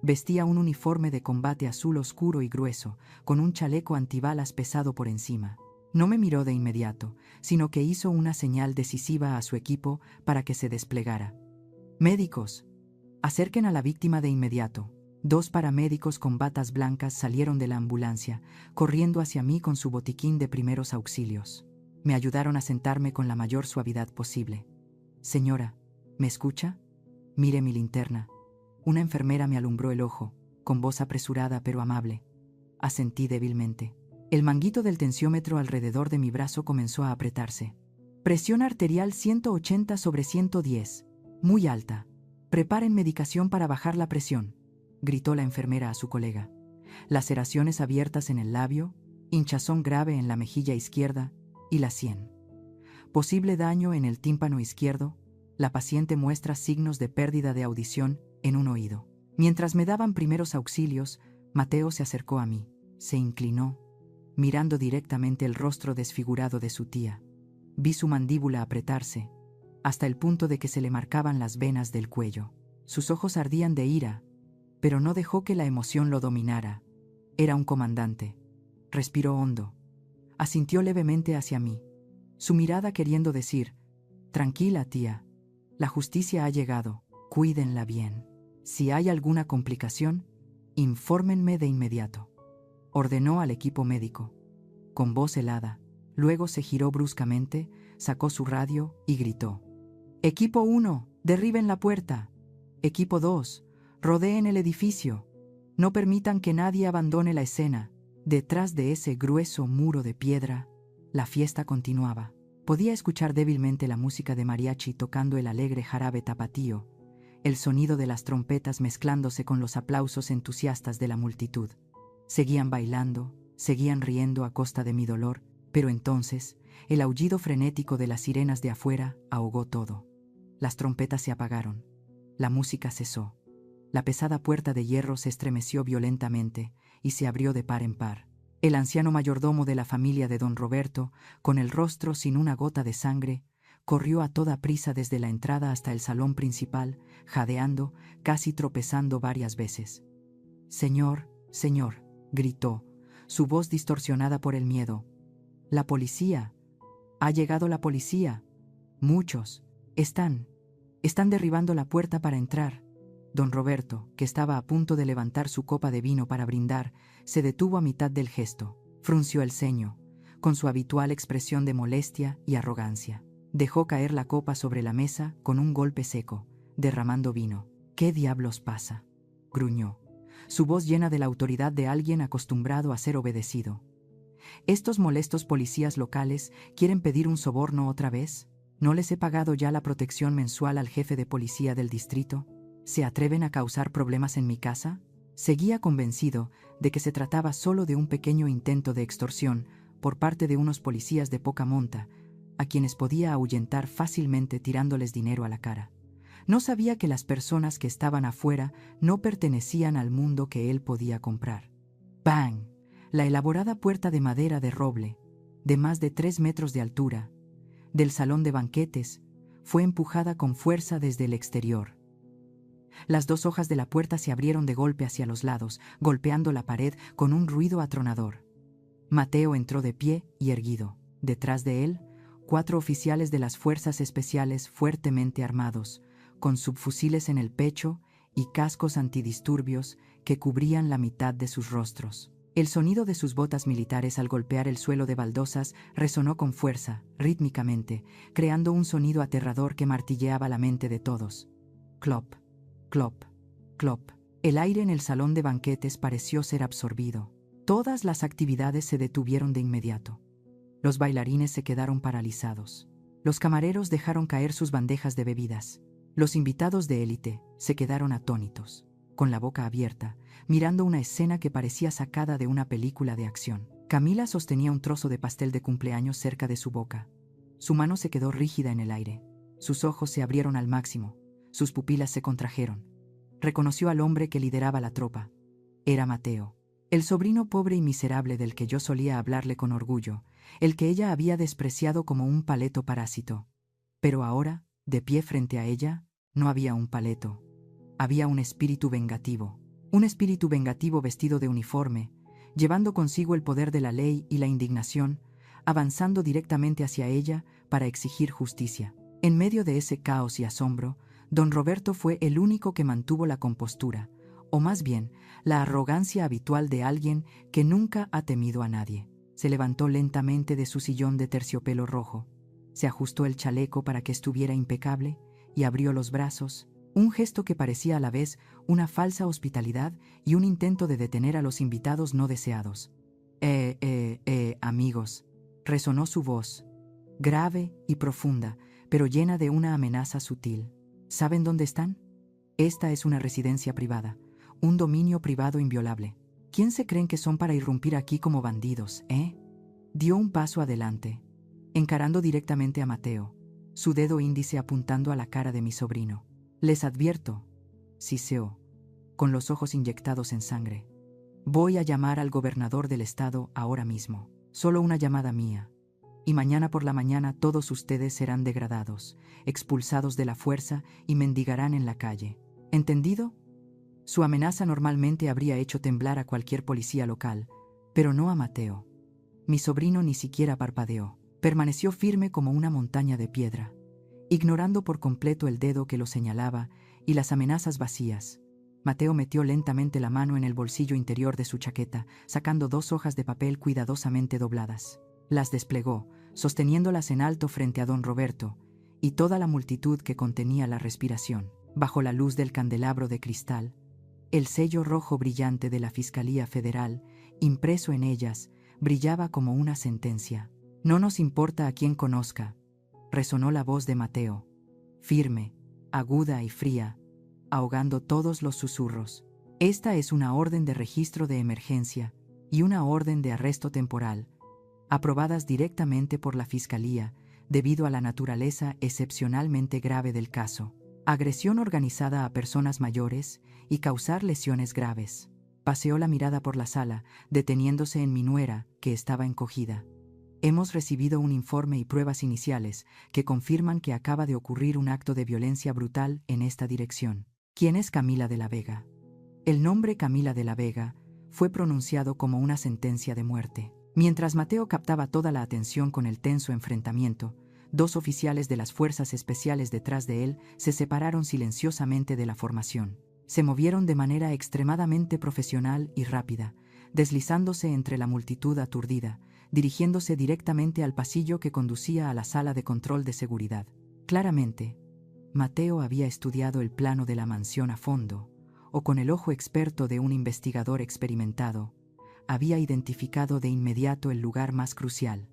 Vestía un uniforme de combate azul oscuro y grueso, con un chaleco antibalas pesado por encima. No me miró de inmediato, sino que hizo una señal decisiva a su equipo para que se desplegara. «Médicos, acerquen a la víctima de inmediato». 2 paramédicos con batas blancas salieron de la ambulancia, corriendo hacia mí con su botiquín de primeros auxilios. Me ayudaron a sentarme con la mayor suavidad posible. «Señora, ¿me escucha? Mire mi linterna». Una enfermera me alumbró el ojo, con voz apresurada pero amable. Asentí débilmente. El manguito del tensiómetro alrededor de mi brazo comenzó a apretarse. «Presión arterial 180/110. Muy alta. Preparen medicación para bajar la presión», gritó la enfermera a su colega. Laceraciones abiertas en el labio, hinchazón grave en la mejilla izquierda y la sien. Posible daño en el tímpano izquierdo. La paciente muestra signos de pérdida de audición en un oído. Mientras me daban primeros auxilios, Mateo se acercó a mí, se inclinó, mirando directamente el rostro desfigurado de su tía. Vi su mandíbula apretarse, hasta el punto de que se le marcaban las venas del cuello. Sus ojos ardían de ira, pero no dejó que la emoción lo dominara. Era un comandante. Respiró hondo. Asintió levemente hacia mí, su mirada queriendo decir: «Tranquila, tía. La justicia ha llegado. Cuídenla bien. Si hay alguna complicación, infórmenme de inmediato», ordenó al equipo médico, con voz helada. Luego se giró bruscamente, sacó su radio y gritó: «Equipo 1, derriben la puerta. Equipo 2, rodeen el edificio. No permitan que nadie abandone la escena». Detrás de ese grueso muro de piedra, la fiesta continuaba. Podía escuchar débilmente la música de mariachi tocando el alegre jarabe tapatío, el sonido de las trompetas mezclándose con los aplausos entusiastas de la multitud. Seguían bailando, seguían riendo a costa de mi dolor, pero entonces el aullido frenético de las sirenas de afuera ahogó todo. Las trompetas se apagaron. La música cesó. La pesada puerta de hierro se estremeció violentamente y se abrió de par en par. El anciano mayordomo de la familia de don Roberto, con el rostro sin una gota de sangre, corrió a toda prisa desde la entrada hasta el salón principal, jadeando, casi tropezando varias veces. «Señor, señor», gritó, su voz distorsionada por el miedo. «La policía. Ha llegado la policía. Muchos. Están derribando la puerta para entrar». Don Roberto, que estaba a punto de levantar su copa de vino para brindar, se detuvo a mitad del gesto, frunció el ceño, con su habitual expresión de molestia y arrogancia. Dejó caer la copa sobre la mesa con un golpe seco, derramando vino. «¿Qué diablos pasa?», gruñó, su voz llena de la autoridad de alguien acostumbrado a ser obedecido. «¿Estos molestos policías locales quieren pedir un soborno otra vez? ¿No les he pagado ya la protección mensual al jefe de policía del distrito? ¿Se atreven a causar problemas en mi casa?». Seguía convencido de que se trataba solo de un pequeño intento de extorsión por parte de unos policías de poca monta, a quienes podía ahuyentar fácilmente tirándoles dinero a la cara. No sabía que las personas que estaban afuera no pertenecían al mundo que él podía comprar. ¡Bang! La elaborada puerta de madera de roble, de más de 3 metros de altura, del salón de banquetes, fue empujada con fuerza desde el exterior. Las 2 hojas de la puerta se abrieron de golpe hacia los lados, golpeando la pared con un ruido atronador. Mateo entró de pie y erguido. Detrás de él, 4 oficiales de las fuerzas especiales fuertemente armados, con subfusiles en el pecho y cascos antidisturbios que cubrían la mitad de sus rostros. El sonido de sus botas militares al golpear el suelo de baldosas resonó con fuerza, rítmicamente, creando un sonido aterrador que martilleaba la mente de todos. Clop, clop, clop. El aire en el salón de banquetes pareció ser absorbido. Todas las actividades se detuvieron de inmediato. Los bailarines se quedaron paralizados. Los camareros dejaron caer sus bandejas de bebidas. Los invitados de élite se quedaron atónitos. con la boca abierta, mirando una escena que parecía sacada de una película de acción. Camila sostenía un trozo de pastel de cumpleaños cerca de su boca. Su mano se quedó rígida en el aire. Sus ojos se abrieron al máximo. Sus pupilas se contrajeron. Reconoció al hombre que lideraba la tropa. Era Mateo, el sobrino pobre y miserable del que yo solía hablarle con orgullo, el que ella había despreciado como un paleto parásito. Pero ahora, de pie frente a ella, no había un paleto. Había un espíritu vengativo vestido de uniforme, llevando consigo el poder de la ley y la indignación, avanzando directamente hacia ella para exigir justicia. En medio de ese caos y asombro, don Roberto fue el único que mantuvo la compostura, o más bien, la arrogancia habitual de alguien que nunca ha temido a nadie. Se levantó lentamente de su sillón de terciopelo rojo, se ajustó el chaleco para que estuviera impecable y abrió los brazos, un gesto que parecía a la vez una falsa hospitalidad y un intento de detener a los invitados no deseados. Amigos, resonó su voz, grave y profunda, pero llena de una amenaza sutil. ¿Saben dónde están? Esta es una residencia privada, un dominio privado inviolable. ¿Quién se creen que son para irrumpir aquí como bandidos, Dio un paso adelante, encarando directamente a Mateo, su dedo índice apuntando a la cara de mi sobrino. Les advierto, siseó, con los ojos inyectados en sangre. Voy a llamar al gobernador del estado ahora mismo. Solo una llamada mía. Y mañana por la mañana todos ustedes serán degradados, expulsados de la fuerza y mendigarán en la calle. ¿Entendido? Su amenaza normalmente habría hecho temblar a cualquier policía local, pero no a Mateo. Mi sobrino ni siquiera parpadeó. Permaneció firme como una montaña de piedra, ignorando por completo el dedo que lo señalaba y las amenazas vacías. Mateo metió lentamente la mano en el bolsillo interior de su chaqueta, sacando 2 hojas de papel cuidadosamente dobladas. Las desplegó, sosteniéndolas en alto frente a don Roberto y toda la multitud que contenía la respiración. Bajo la luz del candelabro de cristal, el sello rojo brillante de la Fiscalía Federal, impreso en ellas, brillaba como una sentencia. No nos importa a quién conozca, resonó la voz de Mateo, firme, aguda y fría, ahogando todos los susurros. Esta es una orden de registro de emergencia y una orden de arresto temporal, aprobadas directamente por la Fiscalía debido a la naturaleza excepcionalmente grave del caso. Agresión organizada a personas mayores y causar lesiones graves. Paseó la mirada por la sala, deteniéndose en mi nuera, que estaba encogida. Hemos recibido un informe y pruebas iniciales que confirman que acaba de ocurrir un acto de violencia brutal en esta dirección. ¿Quién es Camila de la Vega? El nombre Camila de la Vega fue pronunciado como una sentencia de muerte. Mientras Mateo captaba toda la atención con el tenso enfrentamiento, 2 oficiales de las fuerzas especiales detrás de él se separaron silenciosamente de la formación. Se movieron de manera extremadamente profesional y rápida, deslizándose entre la multitud aturdida, dirigiéndose directamente al pasillo que conducía a la sala de control de seguridad. Claramente, Mateo había estudiado el plano de la mansión a fondo, o con el ojo experto de un investigador experimentado, había identificado de inmediato el lugar más crucial,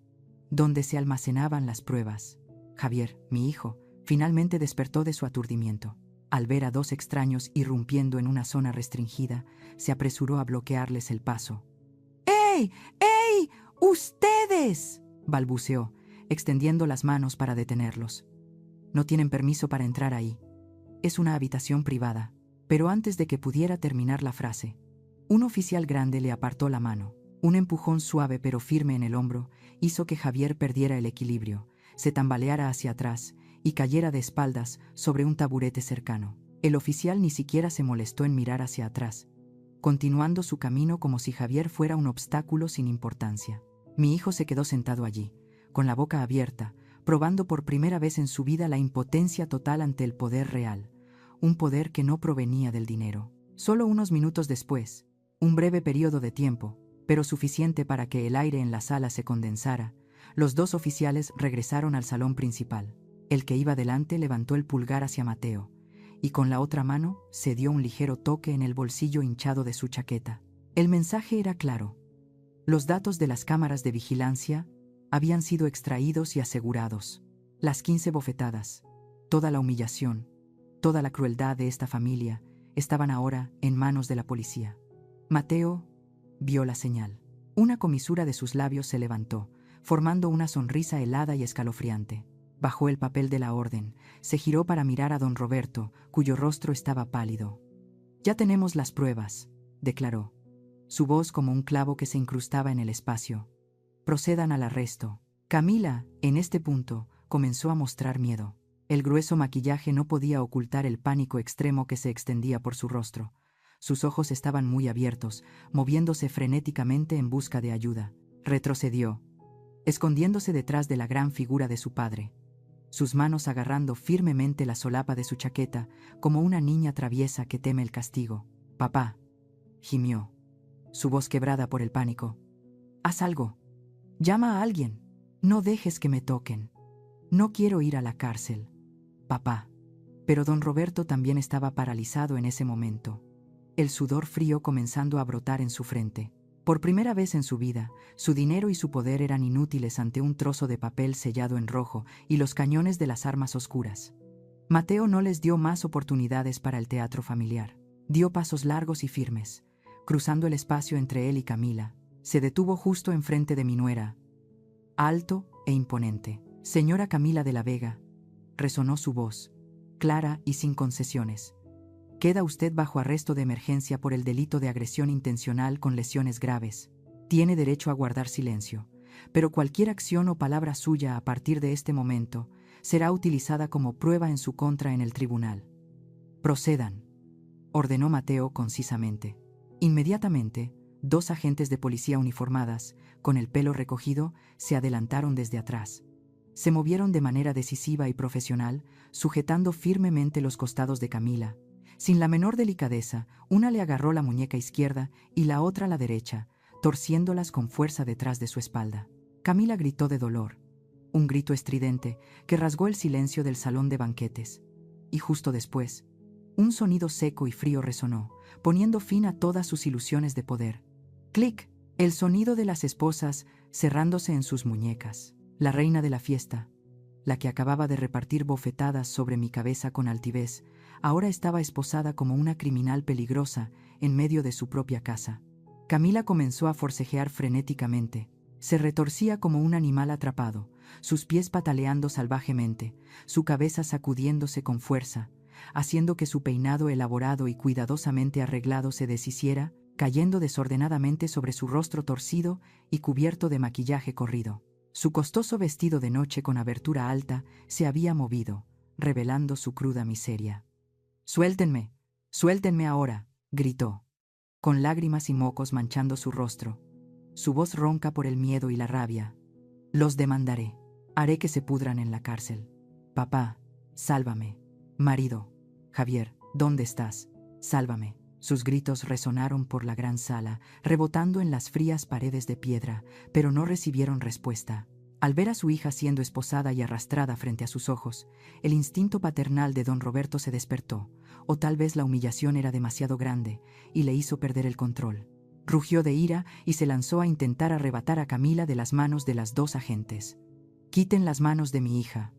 donde se almacenaban las pruebas. Javier, mi hijo, finalmente despertó de su aturdimiento. Al ver a 2 extraños irrumpiendo en una zona restringida, se apresuró a bloquearles el paso. ¡Ey! ¡Ey! ¡Ustedes!, balbuceó, extendiendo las manos para detenerlos. No tienen permiso para entrar ahí. Es una habitación privada. Pero antes de que pudiera terminar la frase, un oficial grande le apartó la mano. Un empujón suave pero firme en el hombro hizo que Javier perdiera el equilibrio, se tambaleara hacia atrás y cayera de espaldas sobre un taburete cercano. El oficial ni siquiera se molestó en mirar hacia atrás, continuando su camino como si Javier fuera un obstáculo sin importancia. Mi hijo se quedó sentado allí, con la boca abierta, probando por primera vez en su vida la impotencia total ante el poder real, un poder que no provenía del dinero. Solo unos minutos después, un breve periodo de tiempo, pero suficiente para que el aire en la sala se condensara, los 2 oficiales regresaron al salón principal. El que iba delante levantó el pulgar hacia Mateo, y con la otra mano se dio un ligero toque en el bolsillo hinchado de su chaqueta. El mensaje era claro. Los datos de las cámaras de vigilancia habían sido extraídos y asegurados. Las 15 bofetadas, toda la humillación, toda la crueldad de esta familia estaban ahora en manos de la policía. Mateo vio la señal. Una comisura de sus labios se levantó, formando una sonrisa helada y escalofriante. Bajó el papel de la orden, se giró para mirar a don Roberto, cuyo rostro estaba pálido. «Ya tenemos las pruebas», declaró, su voz como un clavo que se incrustaba en el espacio. «Procedan al arresto». Camila, en este punto, comenzó a mostrar miedo. El grueso maquillaje no podía ocultar el pánico extremo que se extendía por su rostro. Sus ojos estaban muy abiertos, moviéndose frenéticamente en busca de ayuda. Retrocedió, escondiéndose detrás de la gran figura de su padre, sus manos agarrando firmemente la solapa de su chaqueta, como una niña traviesa que teme el castigo. «Papá», gimió, su voz quebrada por el pánico. «Haz algo. Llama a alguien. No dejes que me toquen. No quiero ir a la cárcel. Papá». Pero don Roberto también estaba paralizado en ese momento, el sudor frío comenzando a brotar en su frente. Por primera vez en su vida, su dinero y su poder eran inútiles ante un trozo de papel sellado en rojo y los cañones de las armas oscuras. Mateo no les dio más oportunidades para el teatro familiar. Dio pasos largos y firmes, cruzando el espacio entre él y Camila. Se detuvo justo enfrente de mi nuera, alto e imponente. «Señora Camila de la Vega», resonó su voz, clara y sin concesiones. «Queda usted bajo arresto de emergencia por el delito de agresión intencional con lesiones graves. Tiene derecho a guardar silencio, pero cualquier acción o palabra suya a partir de este momento será utilizada como prueba en su contra en el tribunal. Procedan», ordenó Mateo concisamente. Inmediatamente, 2 agentes de policía uniformadas, con el pelo recogido, se adelantaron desde atrás. Se movieron de manera decisiva y profesional, sujetando firmemente los costados de Camila. Sin la menor delicadeza, una le agarró la muñeca izquierda y la otra la derecha, torciéndolas con fuerza detrás de su espalda. Camila gritó de dolor, un grito estridente que rasgó el silencio del salón de banquetes. Y justo después, un sonido seco y frío resonó, poniendo fin a todas sus ilusiones de poder. ¡Clic! El sonido de las esposas cerrándose en sus muñecas. La reina de la fiesta, la que acababa de repartir bofetadas sobre mi cabeza con altivez, ahora estaba esposada como una criminal peligrosa en medio de su propia casa. Camila comenzó a forcejear frenéticamente. Se retorcía como un animal atrapado, sus pies pataleando salvajemente, su cabeza sacudiéndose con fuerza, haciendo que su peinado elaborado y cuidadosamente arreglado se deshiciera, cayendo desordenadamente sobre su rostro torcido y cubierto de maquillaje corrido. Su costoso vestido de noche con abertura alta se había movido, revelando su cruda miseria. «¡Suéltenme! ¡Suéltenme ahora!», gritó, con lágrimas y mocos manchando su rostro, su voz ronca por el miedo y la rabia. «Los demandaré. Haré que se pudran en la cárcel. Papá, sálvame. Marido, Javier, ¿dónde estás? Sálvame». Sus gritos resonaron por la gran sala, rebotando en las frías paredes de piedra, pero no recibieron respuesta. Al ver a su hija siendo esposada y arrastrada frente a sus ojos, el instinto paternal de don Roberto se despertó, o tal vez la humillación era demasiado grande y le hizo perder el control. Rugió de ira y se lanzó a intentar arrebatar a Camila de las manos de las 2 agentes. «Quiten las manos de mi hija».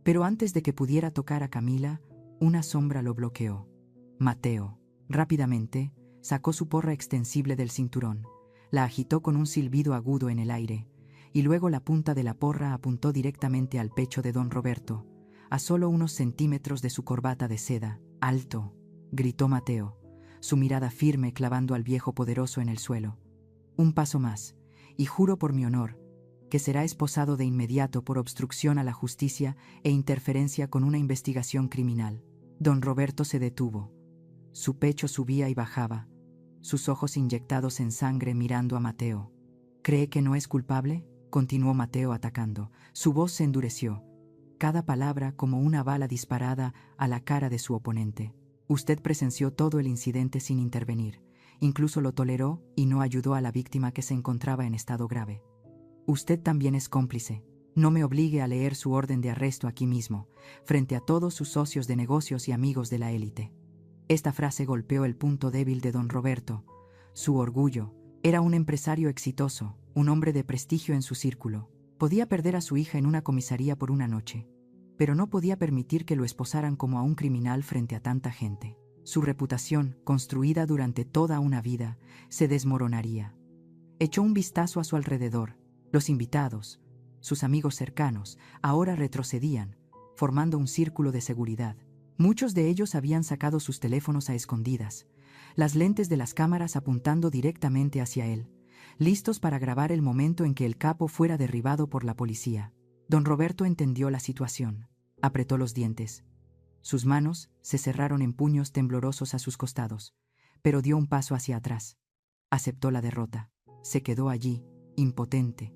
Pero antes de que pudiera tocar a Camila, una sombra lo bloqueó. Mateo, rápidamente, sacó su porra extensible del cinturón, la agitó con un silbido agudo en el aire, y luego la punta de la porra apuntó directamente al pecho de don Roberto, a solo unos centímetros de su corbata de seda. «¡Alto!», gritó Mateo, su mirada firme clavando al viejo poderoso en el suelo. «Un paso más, y juro por mi honor que será esposado de inmediato por obstrucción a la justicia e interferencia con una investigación criminal». Don Roberto se detuvo. Su pecho subía y bajaba, sus ojos inyectados en sangre mirando a Mateo. «¿Cree que no es culpable?», continuó Mateo atacando. Su voz se endureció, cada palabra como una bala disparada a la cara de su oponente. «Usted presenció todo el incidente sin intervenir, incluso lo toleró y no ayudó a la víctima que se encontraba en estado grave. Usted también es cómplice. No me obligue a leer su orden de arresto aquí mismo, frente a todos sus socios de negocios y amigos de la élite». Esta frase golpeó el punto débil de don Roberto, su orgullo. Era un empresario exitoso, un hombre de prestigio en su círculo. Podía perder a su hija en una comisaría por una noche, pero no podía permitir que lo esposaran como a un criminal frente a tanta gente. Su reputación, construida durante toda una vida, se desmoronaría. Echó un vistazo a su alrededor. Los invitados, sus amigos cercanos, ahora retrocedían, formando un círculo de seguridad. Muchos de ellos habían sacado sus teléfonos a escondidas, las lentes de las cámaras apuntando directamente hacia él, listos para grabar el momento en que el capo fuera derribado por la policía. Don Roberto entendió la situación. Apretó los dientes. Sus manos se cerraron en puños temblorosos a sus costados, pero dio un paso hacia atrás. Aceptó la derrota. Se quedó allí, impotente,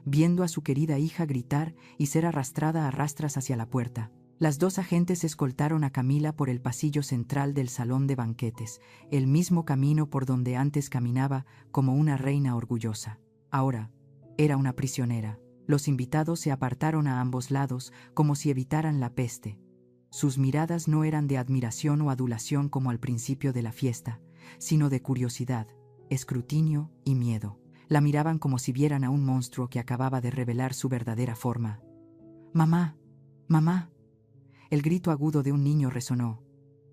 viendo a su querida hija gritar y ser arrastrada a rastras hacia la puerta. Las dos agentes escoltaron a Camila por el pasillo central del salón de banquetes, el mismo camino por donde antes caminaba como una reina orgullosa. Ahora era una prisionera. Los invitados se apartaron a ambos lados como si evitaran la peste. Sus miradas no eran de admiración o adulación como al principio de la fiesta, sino de curiosidad, escrutinio y miedo. La miraban como si vieran a un monstruo que acababa de revelar su verdadera forma. «¡Mamá! ¡Mamá!». El grito agudo de un niño resonó.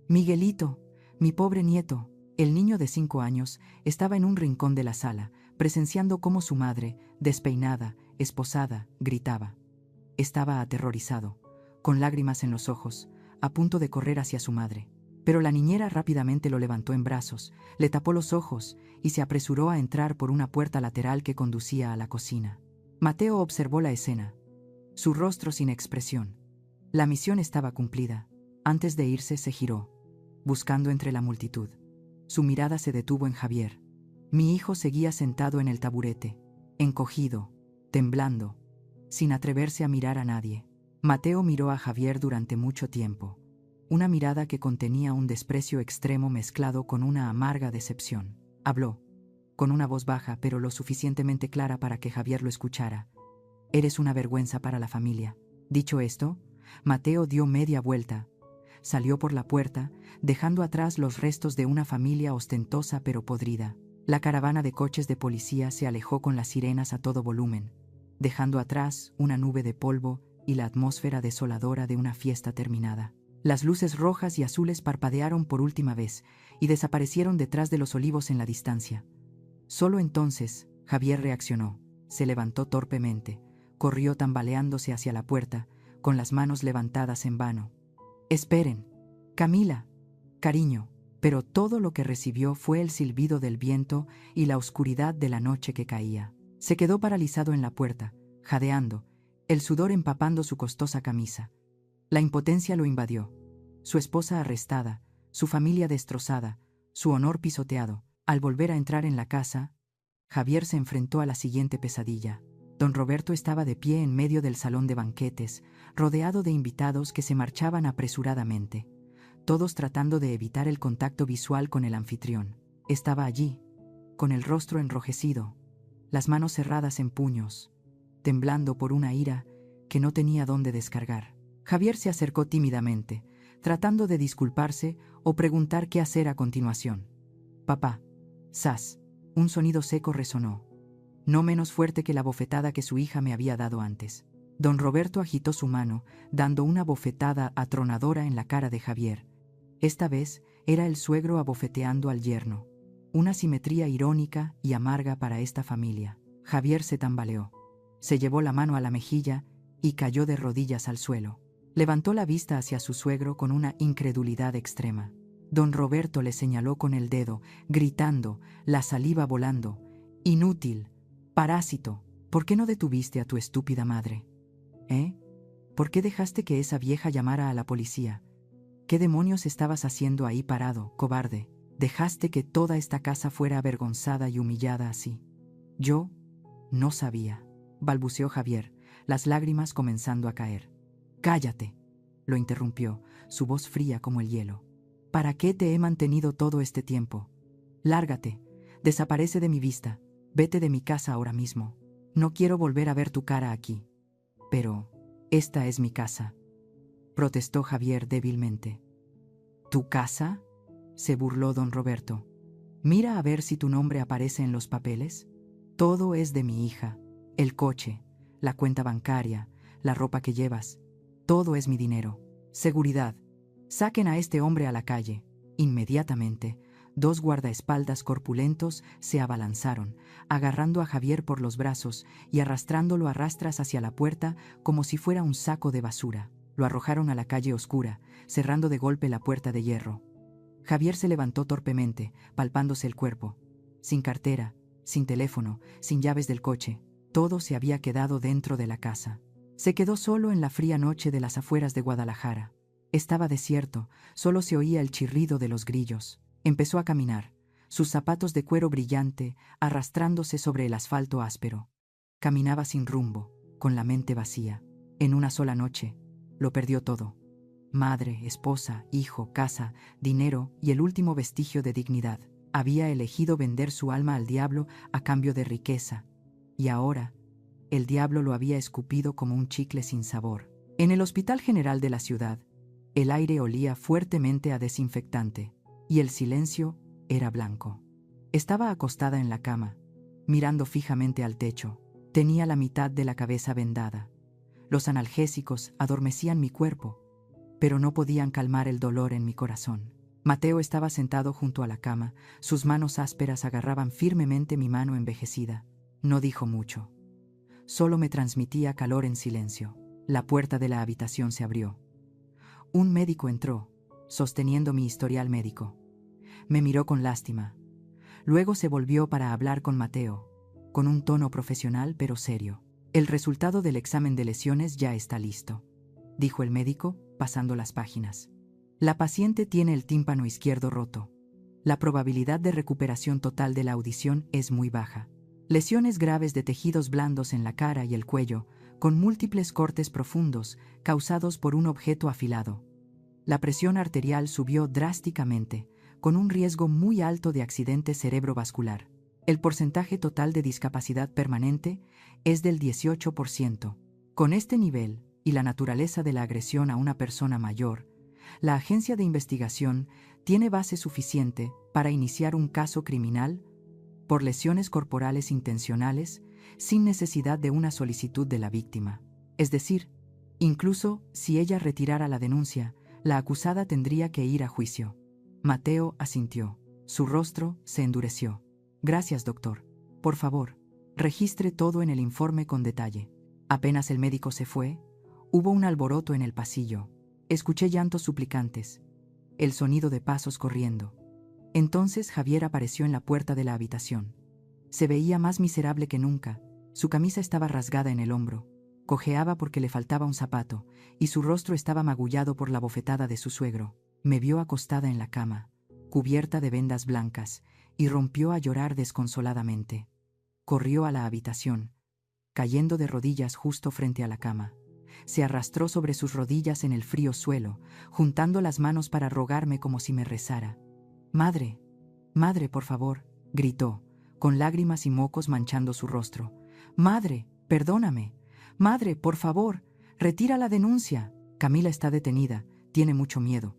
«Miguelito, mi pobre nieto». El niño de 5 años estaba en un rincón de la sala, presenciando cómo su madre, despeinada, esposada, gritaba. Estaba aterrorizado, con lágrimas en los ojos, a punto de correr hacia su madre. Pero la niñera rápidamente lo levantó en brazos, le tapó los ojos y se apresuró a entrar por una puerta lateral que conducía a la cocina. Mateo observó la escena, su rostro sin expresión. La misión estaba cumplida. Antes de irse se giró, buscando entre la multitud. Su mirada se detuvo en Javier. Mi hijo seguía sentado en el taburete, encogido, temblando, sin atreverse a mirar a nadie. Mateo miró a Javier durante mucho tiempo, una mirada que contenía un desprecio extremo mezclado con una amarga decepción. Habló, con una voz baja pero lo suficientemente clara para que Javier lo escuchara. «Eres una vergüenza para la familia». Dicho esto, Mateo dio media vuelta. Salió por la puerta, dejando atrás los restos de una familia ostentosa pero podrida. La caravana de coches de policía se alejó con las sirenas a todo volumen, dejando atrás una nube de polvo y la atmósfera desoladora de una fiesta terminada. Las luces rojas y azules parpadearon por última vez y desaparecieron detrás de los olivos en la distancia. Solo entonces Javier reaccionó. Se levantó torpemente, corrió tambaleándose hacia la puerta, con las manos levantadas en vano. «Esperen, Camila, cariño». Pero todo lo que recibió fue el silbido del viento y la oscuridad de la noche que caía. Se quedó paralizado en la puerta, jadeando, el sudor empapando su costosa camisa. La impotencia lo invadió. Su esposa arrestada, su familia destrozada, su honor pisoteado. Al volver a entrar en la casa, Javier se enfrentó a la siguiente pesadilla. Don Roberto estaba de pie en medio del salón de banquetes, rodeado de invitados que se marchaban apresuradamente, todos tratando de evitar el contacto visual con el anfitrión. Estaba allí, con el rostro enrojecido, las manos cerradas en puños, temblando por una ira que no tenía dónde descargar. Javier se acercó tímidamente, tratando de disculparse o preguntar qué hacer a continuación. «Papá». «Sas». Un sonido seco resonó, no menos fuerte que la bofetada que su hija me había dado antes. Don Roberto agitó su mano, dando una bofetada atronadora en la cara de Javier. Esta vez era el suegro abofeteando al yerno. Una simetría irónica y amarga para esta familia. Javier se tambaleó. Se llevó la mano a la mejilla y cayó de rodillas al suelo. Levantó la vista hacia su suegro con una incredulidad extrema. Don Roberto le señaló con el dedo, gritando, la saliva volando. «Inútil, parásito, ¿por qué no detuviste a tu estúpida madre? ¿Por qué dejaste que esa vieja llamara a la policía? ¿Qué demonios estabas haciendo ahí parado, cobarde? Dejaste que toda esta casa fuera avergonzada y humillada así». «Yo no sabía», balbuceó Javier, las lágrimas comenzando a caer. «Cállate», lo interrumpió, su voz fría como el hielo. «¿Para qué te he mantenido todo este tiempo? Lárgate, desaparece de mi vista, vete de mi casa ahora mismo. No quiero volver a ver tu cara aquí». «Pero esta es mi casa», protestó Javier débilmente. «¿Tu casa?», se burló don Roberto. «Mira a ver si tu nombre aparece en los papeles. Todo es de mi hija, el coche, la cuenta bancaria, la ropa que llevas. Todo es mi dinero. Seguridad. Saquen a este hombre a la calle». Inmediatamente, 2 guardaespaldas corpulentos se abalanzaron, agarrando a Javier por los brazos y arrastrándolo a rastras hacia la puerta como si fuera un saco de basura. Lo arrojaron a la calle oscura, cerrando de golpe la puerta de hierro. Javier se levantó torpemente, palpándose el cuerpo. Sin cartera, sin teléfono, sin llaves del coche, todo se había quedado dentro de la casa. Se quedó solo en la fría noche de las afueras de Guadalajara. Estaba desierto, solo se oía el chirrido de los grillos. Empezó a caminar, sus zapatos de cuero brillante arrastrándose sobre el asfalto áspero. Caminaba sin rumbo, con la mente vacía. En una sola noche, lo perdió todo. Madre, esposa, hijo, casa, dinero y el último vestigio de dignidad. Había elegido vender su alma al diablo a cambio de riqueza. Y ahora, el diablo lo había escupido como un chicle sin sabor. En el Hospital General de la ciudad, el aire olía fuertemente a desinfectante, y el silencio era blanco. Estaba acostada en la cama, mirando fijamente al techo. Tenía la mitad de la cabeza vendada. Los analgésicos adormecían mi cuerpo, pero no podían calmar el dolor en mi corazón. Mateo estaba sentado junto a la cama, sus manos ásperas agarraban firmemente mi mano envejecida. No dijo mucho. Solo me transmitía calor en silencio. La puerta de la habitación se abrió. Un médico entró, sosteniendo mi historial médico. Me miró con lástima. Luego se volvió para hablar con Mateo, con un tono profesional pero serio. El resultado del examen de lesiones ya está listo, dijo el médico, pasando las páginas. La paciente tiene el tímpano izquierdo roto. La probabilidad de recuperación total de la audición es muy baja. Lesiones graves de tejidos blandos en la cara y el cuello, con múltiples cortes profundos causados por un objeto afilado. La presión arterial subió drásticamente, con un riesgo muy alto de accidente cerebrovascular. El porcentaje total de discapacidad permanente es del 18%. Con este nivel y la naturaleza de la agresión a una persona mayor, la agencia de investigación tiene base suficiente para iniciar un caso criminal por lesiones corporales intencionales sin necesidad de una solicitud de la víctima. Es decir, incluso si ella retirara la denuncia, la acusada tendría que ir a juicio. Mateo asintió. Su rostro se endureció. Gracias, doctor. Por favor, registre todo en el informe con detalle. Apenas el médico se fue, hubo un alboroto en el pasillo. Escuché llantos suplicantes, el sonido de pasos corriendo. Entonces Javier apareció en la puerta de la habitación. Se veía más miserable que nunca. Su camisa estaba rasgada en el hombro, cojeaba porque le faltaba un zapato, y su rostro estaba magullado por la bofetada de su suegro. Me vio acostada en la cama, cubierta de vendas blancas, y rompió a llorar desconsoladamente. Corrió a la habitación, cayendo de rodillas justo frente a la cama. Se arrastró sobre sus rodillas en el frío suelo, juntando las manos para rogarme como si me rezara. «Madre, madre, por favor», gritó, con lágrimas y mocos manchando su rostro. «Madre, perdóname. Madre, por favor, retira la denuncia. Camila está detenida, tiene mucho miedo.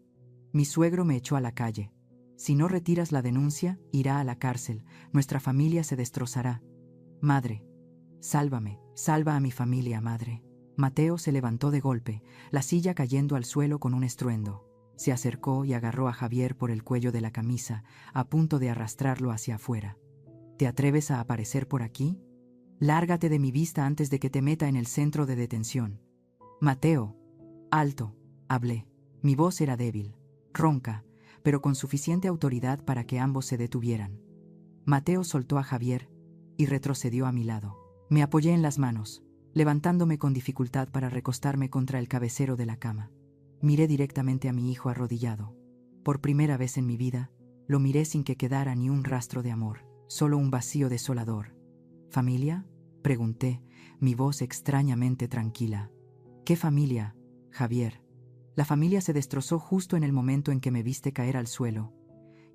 Mi suegro me echó a la calle. Si no retiras la denuncia, irá a la cárcel. Nuestra familia se destrozará. Madre, sálvame, salva a mi familia, madre». Mateo se levantó de golpe, la silla cayendo al suelo con un estruendo. Se acercó y agarró a Javier por el cuello de la camisa, a punto de arrastrarlo hacia afuera. «¿Te atreves a aparecer por aquí? Lárgate de mi vista antes de que te meta en el centro de detención». «Mateo». «Alto», hablé. Mi voz era débil, ronca, pero con suficiente autoridad para que ambos se detuvieran. Mateo soltó a Javier y retrocedió a mi lado. Me apoyé en las manos, levantándome con dificultad para recostarme contra el cabecero de la cama. Miré directamente a mi hijo arrodillado. Por primera vez en mi vida, lo miré sin que quedara ni un rastro de amor, solo un vacío desolador. «¿Familia?», pregunté, mi voz extrañamente tranquila. «¿Qué familia, Javier? La familia se destrozó justo en el momento en que me viste caer al suelo,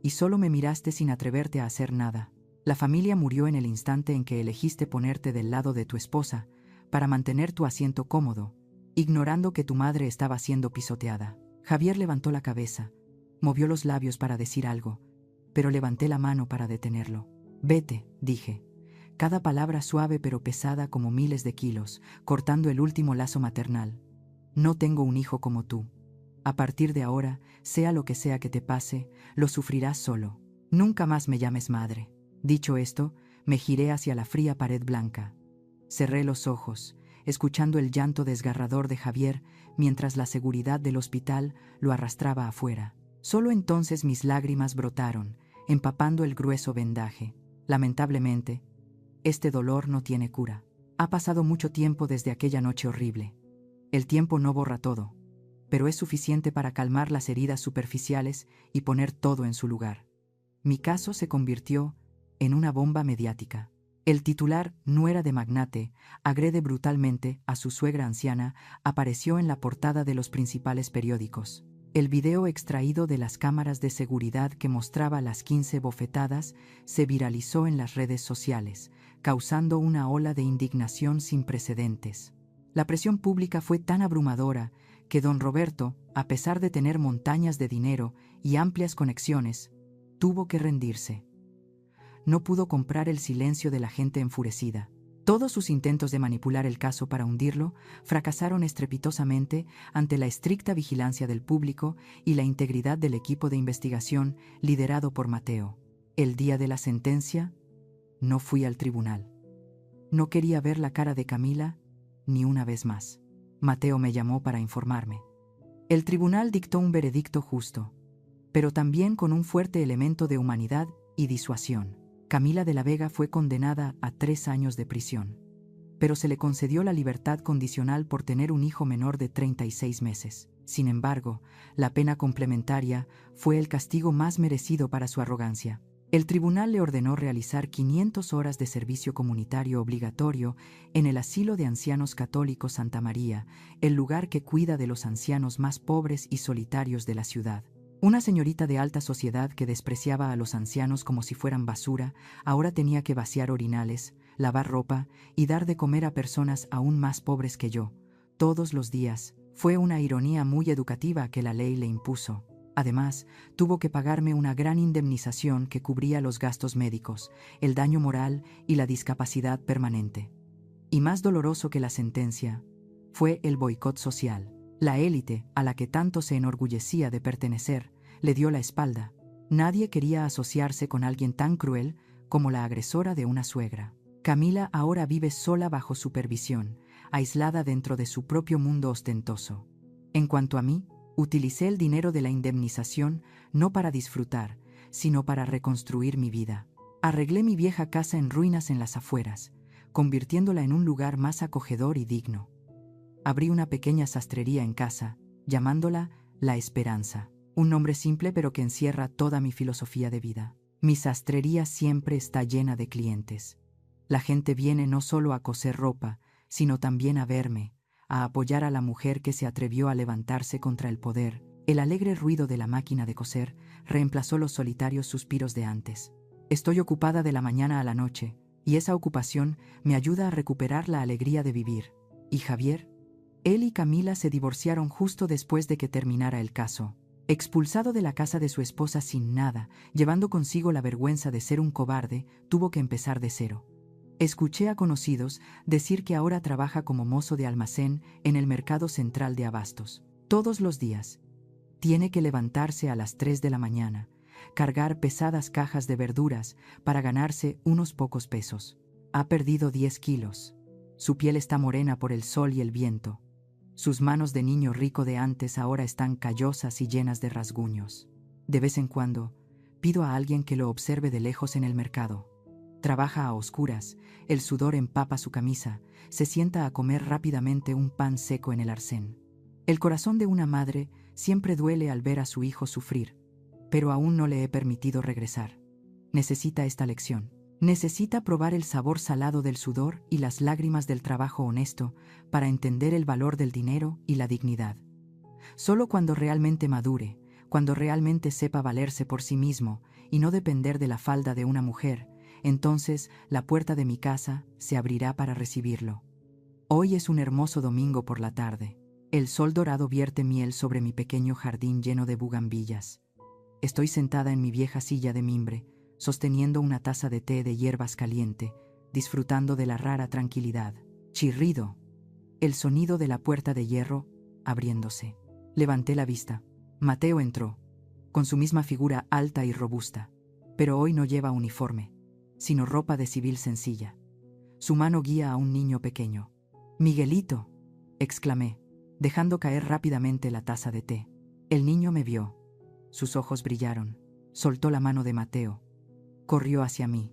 y solo me miraste sin atreverte a hacer nada. La familia murió en el instante en que elegiste ponerte del lado de tu esposa para mantener tu asiento cómodo, ignorando que tu madre estaba siendo pisoteada». Javier levantó la cabeza, movió los labios para decir algo, pero levanté la mano para detenerlo. «Vete», dije, cada palabra suave pero pesada como miles de kilos, cortando el último lazo maternal. «No tengo un hijo como tú. A partir de ahora, sea lo que sea que te pase, lo sufrirás solo. Nunca más me llames madre. Dicho esto, me giré hacia la fría pared blanca. Cerré los ojos, escuchando el llanto desgarrador de Javier mientras la seguridad del hospital lo arrastraba afuera. Solo entonces mis lágrimas brotaron, empapando el grueso vendaje. Lamentablemente, este dolor no tiene cura. Ha pasado mucho tiempo desde aquella noche horrible. El tiempo no borra todo, pero es suficiente para calmar las heridas superficiales y poner todo en su lugar. Mi caso se convirtió en una bomba mediática. El titular, nuera de magnate, agrede brutalmente a su suegra anciana, apareció en la portada de los principales periódicos. El video extraído de las cámaras de seguridad que mostraba las 15 bofetadas se viralizó en las redes sociales, causando una ola de indignación sin precedentes. La presión pública fue tan abrumadora que don Roberto, a pesar de tener montañas de dinero y amplias conexiones, tuvo que rendirse. No pudo comprar el silencio de la gente enfurecida. Todos sus intentos de manipular el caso para hundirlo fracasaron estrepitosamente ante la estricta vigilancia del público y la integridad del equipo de investigación liderado por Mateo. El día de la sentencia, no fui al tribunal. No quería ver la cara de Camila ni una vez más. Mateo me llamó para informarme. El tribunal dictó un veredicto justo, pero también con un fuerte elemento de humanidad y disuasión. Camila de la Vega fue condenada a 3 años de prisión, pero se le concedió la libertad condicional por tener un hijo menor de 36 meses. Sin embargo, la pena complementaria fue el castigo más merecido para su arrogancia. El tribunal le ordenó realizar 500 horas de servicio comunitario obligatorio en el Asilo de Ancianos Católicos Santa María, el lugar que cuida de los ancianos más pobres y solitarios de la ciudad. Una señorita de alta sociedad que despreciaba a los ancianos como si fueran basura, ahora tenía que vaciar orinales, lavar ropa y dar de comer a personas aún más pobres que yo, todos los días. Fue una ironía muy educativa que la ley le impuso. Además, tuvo que pagarme una gran indemnización que cubría los gastos médicos, el daño moral y la discapacidad permanente. Y más doloroso que la sentencia, fue el boicot social. La élite, a la que tanto se enorgullecía de pertenecer, le dio la espalda. Nadie quería asociarse con alguien tan cruel como la agresora de una suegra. Camila ahora vive sola bajo supervisión, aislada dentro de su propio mundo ostentoso. En cuanto a mí, utilicé el dinero de la indemnización no para disfrutar, sino para reconstruir mi vida. Arreglé mi vieja casa en ruinas en las afueras, convirtiéndola en un lugar más acogedor y digno. Abrí una pequeña sastrería en casa, llamándola La Esperanza, un nombre simple pero que encierra toda mi filosofía de vida. Mi sastrería siempre está llena de clientes. La gente viene no solo a coser ropa, sino también a verme, a apoyar a la mujer que se atrevió a levantarse contra el poder. El alegre ruido de la máquina de coser reemplazó los solitarios suspiros de antes. Estoy ocupada de la mañana a la noche, y esa ocupación me ayuda a recuperar la alegría de vivir. ¿Y Javier? Él y Camila se divorciaron justo después de que terminara el caso. Expulsado de la casa de su esposa sin nada, llevando consigo la vergüenza de ser un cobarde, tuvo que empezar de cero. Escuché a conocidos decir que ahora trabaja como mozo de almacén en el mercado central de abastos. Todos los días. Tiene que levantarse a las 3 de la mañana, cargar pesadas cajas de verduras para ganarse unos pocos pesos. Ha perdido 10 kilos. Su piel está morena por el sol y el viento. Sus manos de niño rico de antes ahora están callosas y llenas de rasguños. De vez en cuando, pido a alguien que lo observe de lejos en el mercado. Trabaja a oscuras, el sudor empapa su camisa, se sienta a comer rápidamente un pan seco en el arcén. El corazón de una madre siempre duele al ver a su hijo sufrir, pero aún no le he permitido regresar. Necesita esta lección. Necesita probar el sabor salado del sudor y las lágrimas del trabajo honesto para entender el valor del dinero y la dignidad. Solo cuando realmente madure, cuando realmente sepa valerse por sí mismo y no depender de la falda de una mujer, entonces la puerta de mi casa se abrirá para recibirlo. Hoy es un hermoso domingo por la tarde. El sol dorado vierte miel sobre mi pequeño jardín lleno de bugambillas. Estoy sentada en mi vieja silla de mimbre, sosteniendo una taza de té de hierbas caliente, disfrutando de la rara tranquilidad. Chirrido. El sonido de la puerta de hierro abriéndose. Levanté la vista. Mateo entró, con su misma figura alta y robusta. Pero hoy no lleva uniforme, sino ropa de civil sencilla. Su mano guía a un niño pequeño. «Miguelito», exclamé, dejando caer rápidamente la taza de té. El niño me vio. Sus ojos brillaron. Soltó la mano de Mateo. Corrió hacia mí,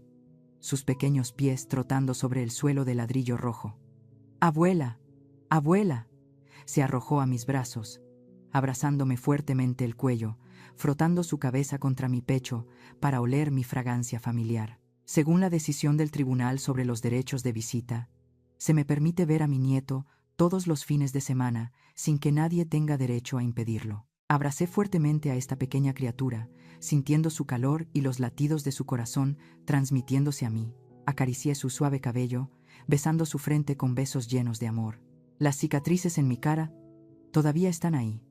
sus pequeños pies trotando sobre el suelo de ladrillo rojo. «¡Abuela! ¡Abuela!». Se arrojó a mis brazos, abrazándome fuertemente el cuello, frotando su cabeza contra mi pecho para oler mi fragancia familiar. Según la decisión del tribunal sobre los derechos de visita, se me permite ver a mi nieto todos los fines de semana sin que nadie tenga derecho a impedirlo. Abracé fuertemente a esta pequeña criatura, sintiendo su calor y los latidos de su corazón transmitiéndose a mí. Acaricié su suave cabello, besando su frente con besos llenos de amor. Las cicatrices en mi cara todavía están ahí.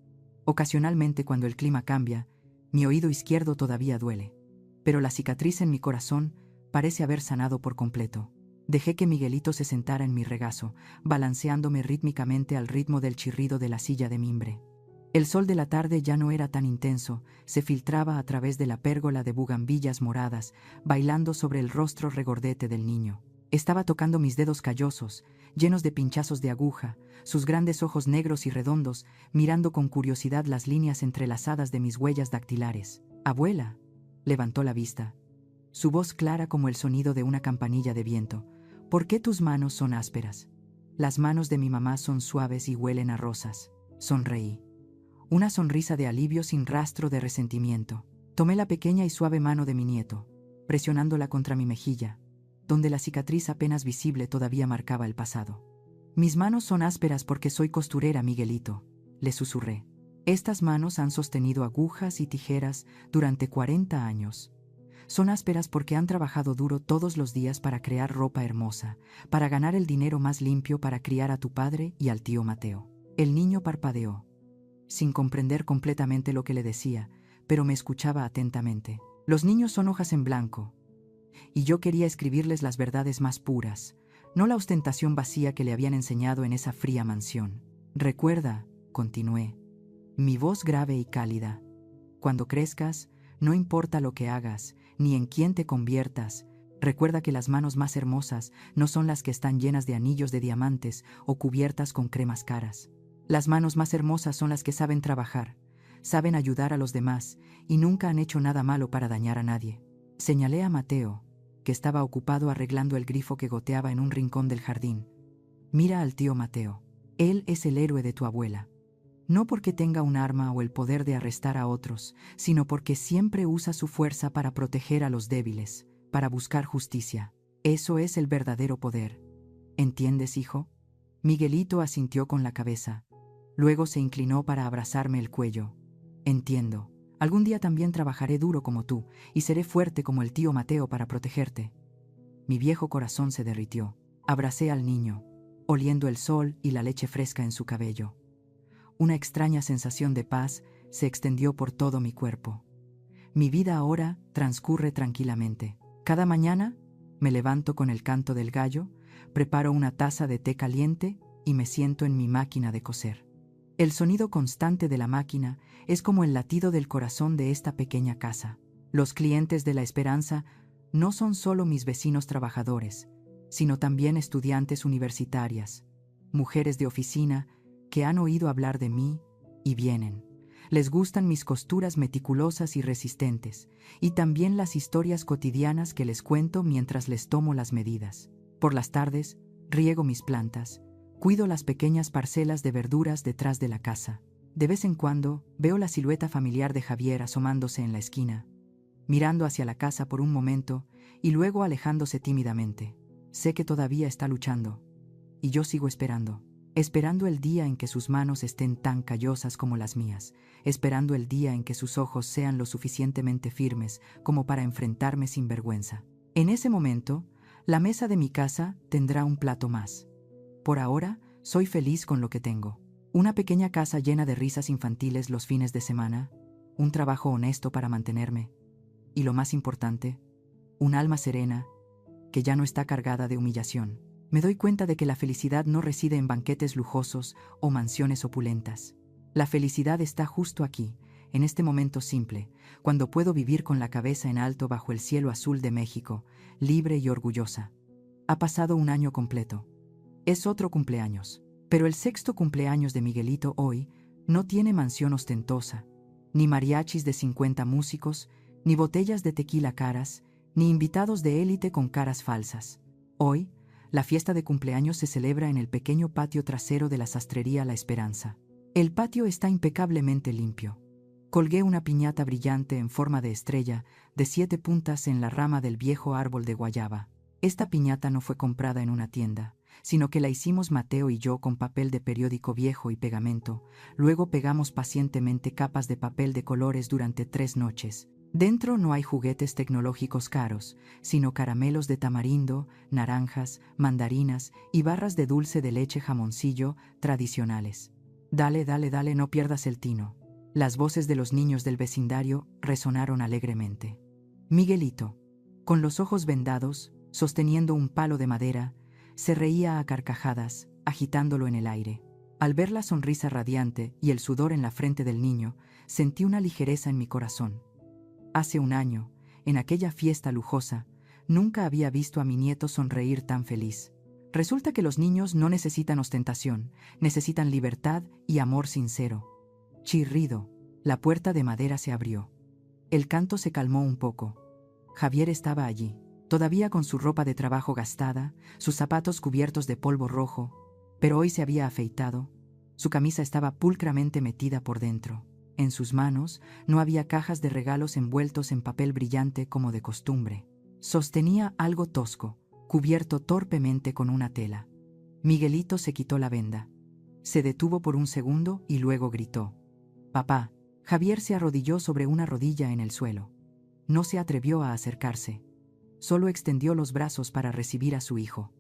Ocasionalmente, cuando el clima cambia, mi oído izquierdo todavía duele. Pero la cicatriz en mi corazón parece haber sanado por completo. Dejé que Miguelito se sentara en mi regazo, balanceándome rítmicamente al ritmo del chirrido de la silla de mimbre. El sol de la tarde ya no era tan intenso, se filtraba a través de la pérgola de bugambillas moradas, bailando sobre el rostro regordete del niño. Estaba tocando mis dedos callosos, llenos de pinchazos de aguja, sus grandes ojos negros y redondos, mirando con curiosidad las líneas entrelazadas de mis huellas dactilares. «Abuela», levantó la vista, su voz clara como el sonido de una campanilla de viento. «¿Por qué tus manos son ásperas?». «Las manos de mi mamá son suaves y huelen a rosas». Sonreí. Una sonrisa de alivio sin rastro de resentimiento. Tomé la pequeña y suave mano de mi nieto, presionándola contra mi mejilla, donde la cicatriz apenas visible todavía marcaba el pasado. «Mis manos son ásperas porque soy costurera, Miguelito», le susurré. «Estas manos han sostenido agujas y tijeras durante 40 años. Son ásperas porque han trabajado duro todos los días para crear ropa hermosa, para ganar el dinero más limpio para criar a tu padre y al tío Mateo». El niño parpadeó, sin comprender completamente lo que le decía, pero me escuchaba atentamente. «Los niños son hojas en blanco, y yo quería escribirles las verdades más puras, no la ostentación vacía que le habían enseñado en esa fría mansión. Recuerda», continué, mi voz grave y cálida, «cuando crezcas, no importa lo que hagas, ni en quién te conviertas, recuerda que las manos más hermosas no son las que están llenas de anillos de diamantes o cubiertas con cremas caras. Las manos más hermosas son las que saben trabajar, saben ayudar a los demás y nunca han hecho nada malo para dañar a nadie». Señalé a Mateo, que estaba ocupado arreglando el grifo que goteaba en un rincón del jardín. «Mira al tío Mateo. Él es el héroe de tu abuela. No porque tenga un arma o el poder de arrestar a otros, sino porque siempre usa su fuerza para proteger a los débiles, para buscar justicia. Eso es el verdadero poder. ¿Entiendes, hijo?». Miguelito asintió con la cabeza. Luego se inclinó para abrazarme el cuello. «Entiendo. Algún día también trabajaré duro como tú y seré fuerte como el tío Mateo para protegerte». Mi viejo corazón se derritió. Abracé al niño, oliendo el sol y la leche fresca en su cabello. Una extraña sensación de paz se extendió por todo mi cuerpo. Mi vida ahora transcurre tranquilamente. Cada mañana me levanto con el canto del gallo, preparo una taza de té caliente y me siento en mi máquina de coser. El sonido constante de la máquina es como el latido del corazón de esta pequeña casa. Los clientes de La Esperanza no son solo mis vecinos trabajadores, sino también estudiantes universitarias, mujeres de oficina que han oído hablar de mí y vienen. Les gustan mis costuras meticulosas y resistentes, y también las historias cotidianas que les cuento mientras les tomo las medidas. Por las tardes, riego mis plantas, cuido las pequeñas parcelas de verduras detrás de la casa. De vez en cuando veo la silueta familiar de Javier asomándose en la esquina, mirando hacia la casa por un momento y luego alejándose tímidamente. Sé que todavía está luchando, y yo sigo esperando. Esperando el día en que sus manos estén tan callosas como las mías, esperando el día en que sus ojos sean lo suficientemente firmes como para enfrentarme sin vergüenza. En ese momento, la mesa de mi casa tendrá un plato más. Por ahora, soy feliz con lo que tengo. Una pequeña casa llena de risas infantiles los fines de semana, un trabajo honesto para mantenerme, y lo más importante, un alma serena que ya no está cargada de humillación. Me doy cuenta de que la felicidad no reside en banquetes lujosos o mansiones opulentas. La felicidad está justo aquí, en este momento simple, cuando puedo vivir con la cabeza en alto bajo el cielo azul de México, libre y orgullosa. Ha pasado un año completo. Es otro cumpleaños. Pero el sexto cumpleaños de Miguelito hoy no tiene mansión ostentosa, ni mariachis de 50 músicos, ni botellas de tequila caras, ni invitados de élite con caras falsas. Hoy, la fiesta de cumpleaños se celebra en el pequeño patio trasero de la sastrería La Esperanza. El patio está impecablemente limpio. Colgué una piñata brillante en forma de estrella de 7 puntas en la rama del viejo árbol de guayaba. Esta piñata no fue comprada en una tienda, sino que la hicimos Mateo y yo con papel de periódico viejo y pegamento. Luego pegamos pacientemente capas de papel de colores durante 3 noches. Dentro no hay juguetes tecnológicos caros, sino caramelos de tamarindo, naranjas, mandarinas y barras de dulce de leche jamoncillo tradicionales. Dale, dale, dale, no pierdas el tino. Las voces de los niños del vecindario resonaron alegremente. Miguelito, con los ojos vendados, sosteniendo un palo de madera, se reía a carcajadas, agitándolo en el aire. Al ver la sonrisa radiante y el sudor en la frente del niño, sentí una ligereza en mi corazón. Hace un año, en aquella fiesta lujosa, nunca había visto a mi nieto sonreír tan feliz. Resulta que los niños no necesitan ostentación, necesitan libertad y amor sincero. Chirrido, la puerta de madera se abrió. El canto se calmó un poco. Javier estaba allí, todavía con su ropa de trabajo gastada, sus zapatos cubiertos de polvo rojo, pero hoy se había afeitado. Su camisa estaba pulcramente metida por dentro. En sus manos no había cajas de regalos envueltos en papel brillante como de costumbre. Sostenía algo tosco, cubierto torpemente con una tela. Miguelito se quitó la venda. Se detuvo por un segundo y luego gritó: «Papá». Javier se arrodilló sobre una rodilla en el suelo. No se atrevió a acercarse. Solo extendió los brazos para recibir a su hijo.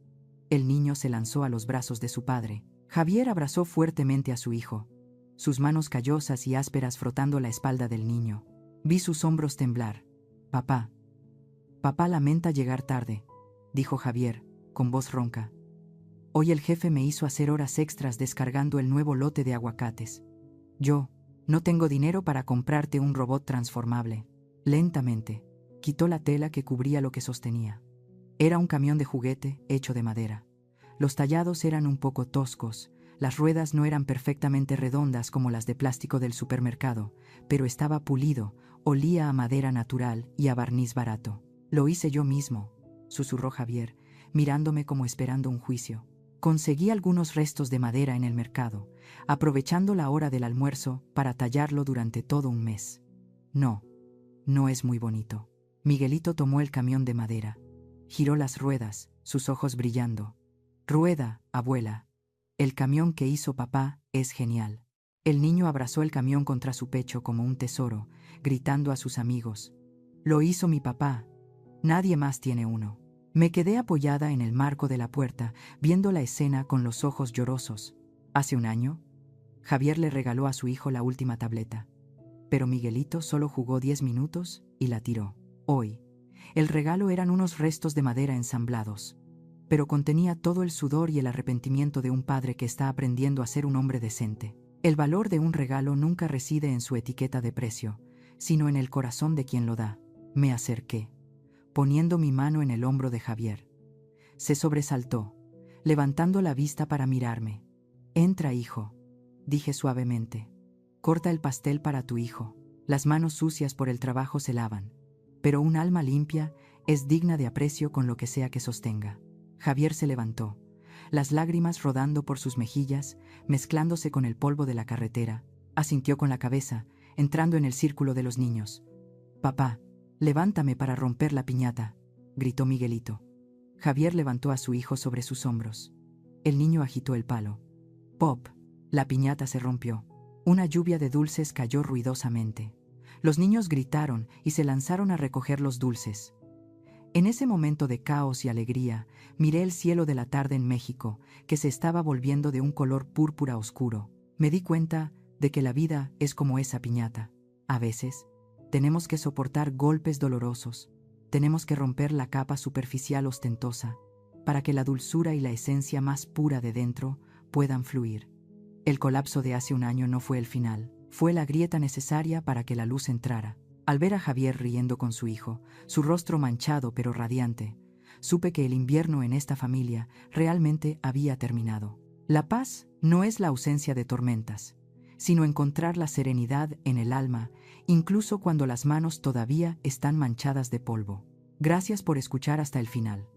El niño se lanzó a los brazos de su padre. Javier abrazó fuertemente a su hijo, sus manos callosas y ásperas frotando la espalda del niño. Vi sus hombros temblar. «Papá. Papá lamenta llegar tarde», dijo Javier, con voz ronca. «Hoy el jefe me hizo hacer horas extras descargando el nuevo lote de aguacates. Yo no tengo dinero para comprarte un robot transformable». Lentamente, quitó la tela que cubría lo que sostenía. Era un camión de juguete hecho de madera. Los tallados eran un poco toscos, las ruedas no eran perfectamente redondas como las de plástico del supermercado, pero estaba pulido, olía a madera natural y a barniz barato. «Lo hice yo mismo», susurró Javier, mirándome como esperando un juicio. «Conseguí algunos restos de madera en el mercado, aprovechando la hora del almuerzo para tallarlo durante todo un mes. No es muy bonito». Miguelito tomó el camión de madera. Giró las ruedas, sus ojos brillando. «Rueda, abuela. El camión que hizo papá es genial». El niño abrazó el camión contra su pecho como un tesoro, gritando a sus amigos: «Lo hizo mi papá. Nadie más tiene uno». Me quedé apoyada en el marco de la puerta, viendo la escena con los ojos llorosos. Hace un año, Javier le regaló a su hijo la última tableta. Pero Miguelito solo jugó 10 minutos y la tiró. Hoy, el regalo eran unos restos de madera ensamblados, pero contenía todo el sudor y el arrepentimiento de un padre que está aprendiendo a ser un hombre decente. El valor de un regalo nunca reside en su etiqueta de precio, sino en el corazón de quien lo da. Me acerqué, poniendo mi mano en el hombro de Javier. Se sobresaltó, levantando la vista para mirarme. «Entra, hijo», dije suavemente. «Corta el pastel para tu hijo». Las manos sucias por el trabajo se lavan, pero un alma limpia es digna de aprecio con lo que sea que sostenga. Javier se levantó, las lágrimas rodando por sus mejillas, mezclándose con el polvo de la carretera. Asintió con la cabeza, entrando en el círculo de los niños. «Papá, levántame para romper la piñata», gritó Miguelito. Javier levantó a su hijo sobre sus hombros. El niño agitó el palo. Pop, la piñata se rompió. Una lluvia de dulces cayó ruidosamente. Los niños gritaron y se lanzaron a recoger los dulces. En ese momento de caos y alegría, miré el cielo de la tarde en México, que se estaba volviendo de un color púrpura oscuro. Me di cuenta de que la vida es como esa piñata. A veces, tenemos que soportar golpes dolorosos. Tenemos que romper la capa superficial ostentosa, para que la dulzura y la esencia más pura de dentro puedan fluir. El colapso de hace un año no fue el final, fue la grieta necesaria para que la luz entrara. Al ver a Javier riendo con su hijo, su rostro manchado pero radiante, supe que el invierno en esta familia realmente había terminado. La paz no es la ausencia de tormentas, sino encontrar la serenidad en el alma, incluso cuando las manos todavía están manchadas de polvo. Gracias por escuchar hasta el final.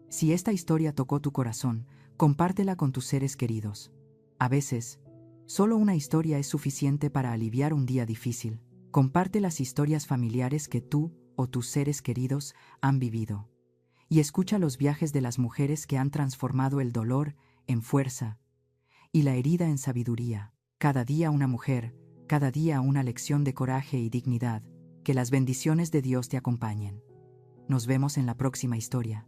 Si esta historia tocó tu corazón, compártela con tus seres queridos. A veces, solo una historia es suficiente para aliviar un día difícil. Comparte las historias familiares que tú o tus seres queridos han vivido. Y escucha los viajes de las mujeres que han transformado el dolor en fuerza y la herida en sabiduría. Cada día una mujer, cada día una lección de coraje y dignidad. Que las bendiciones de Dios te acompañen. Nos vemos en la próxima historia.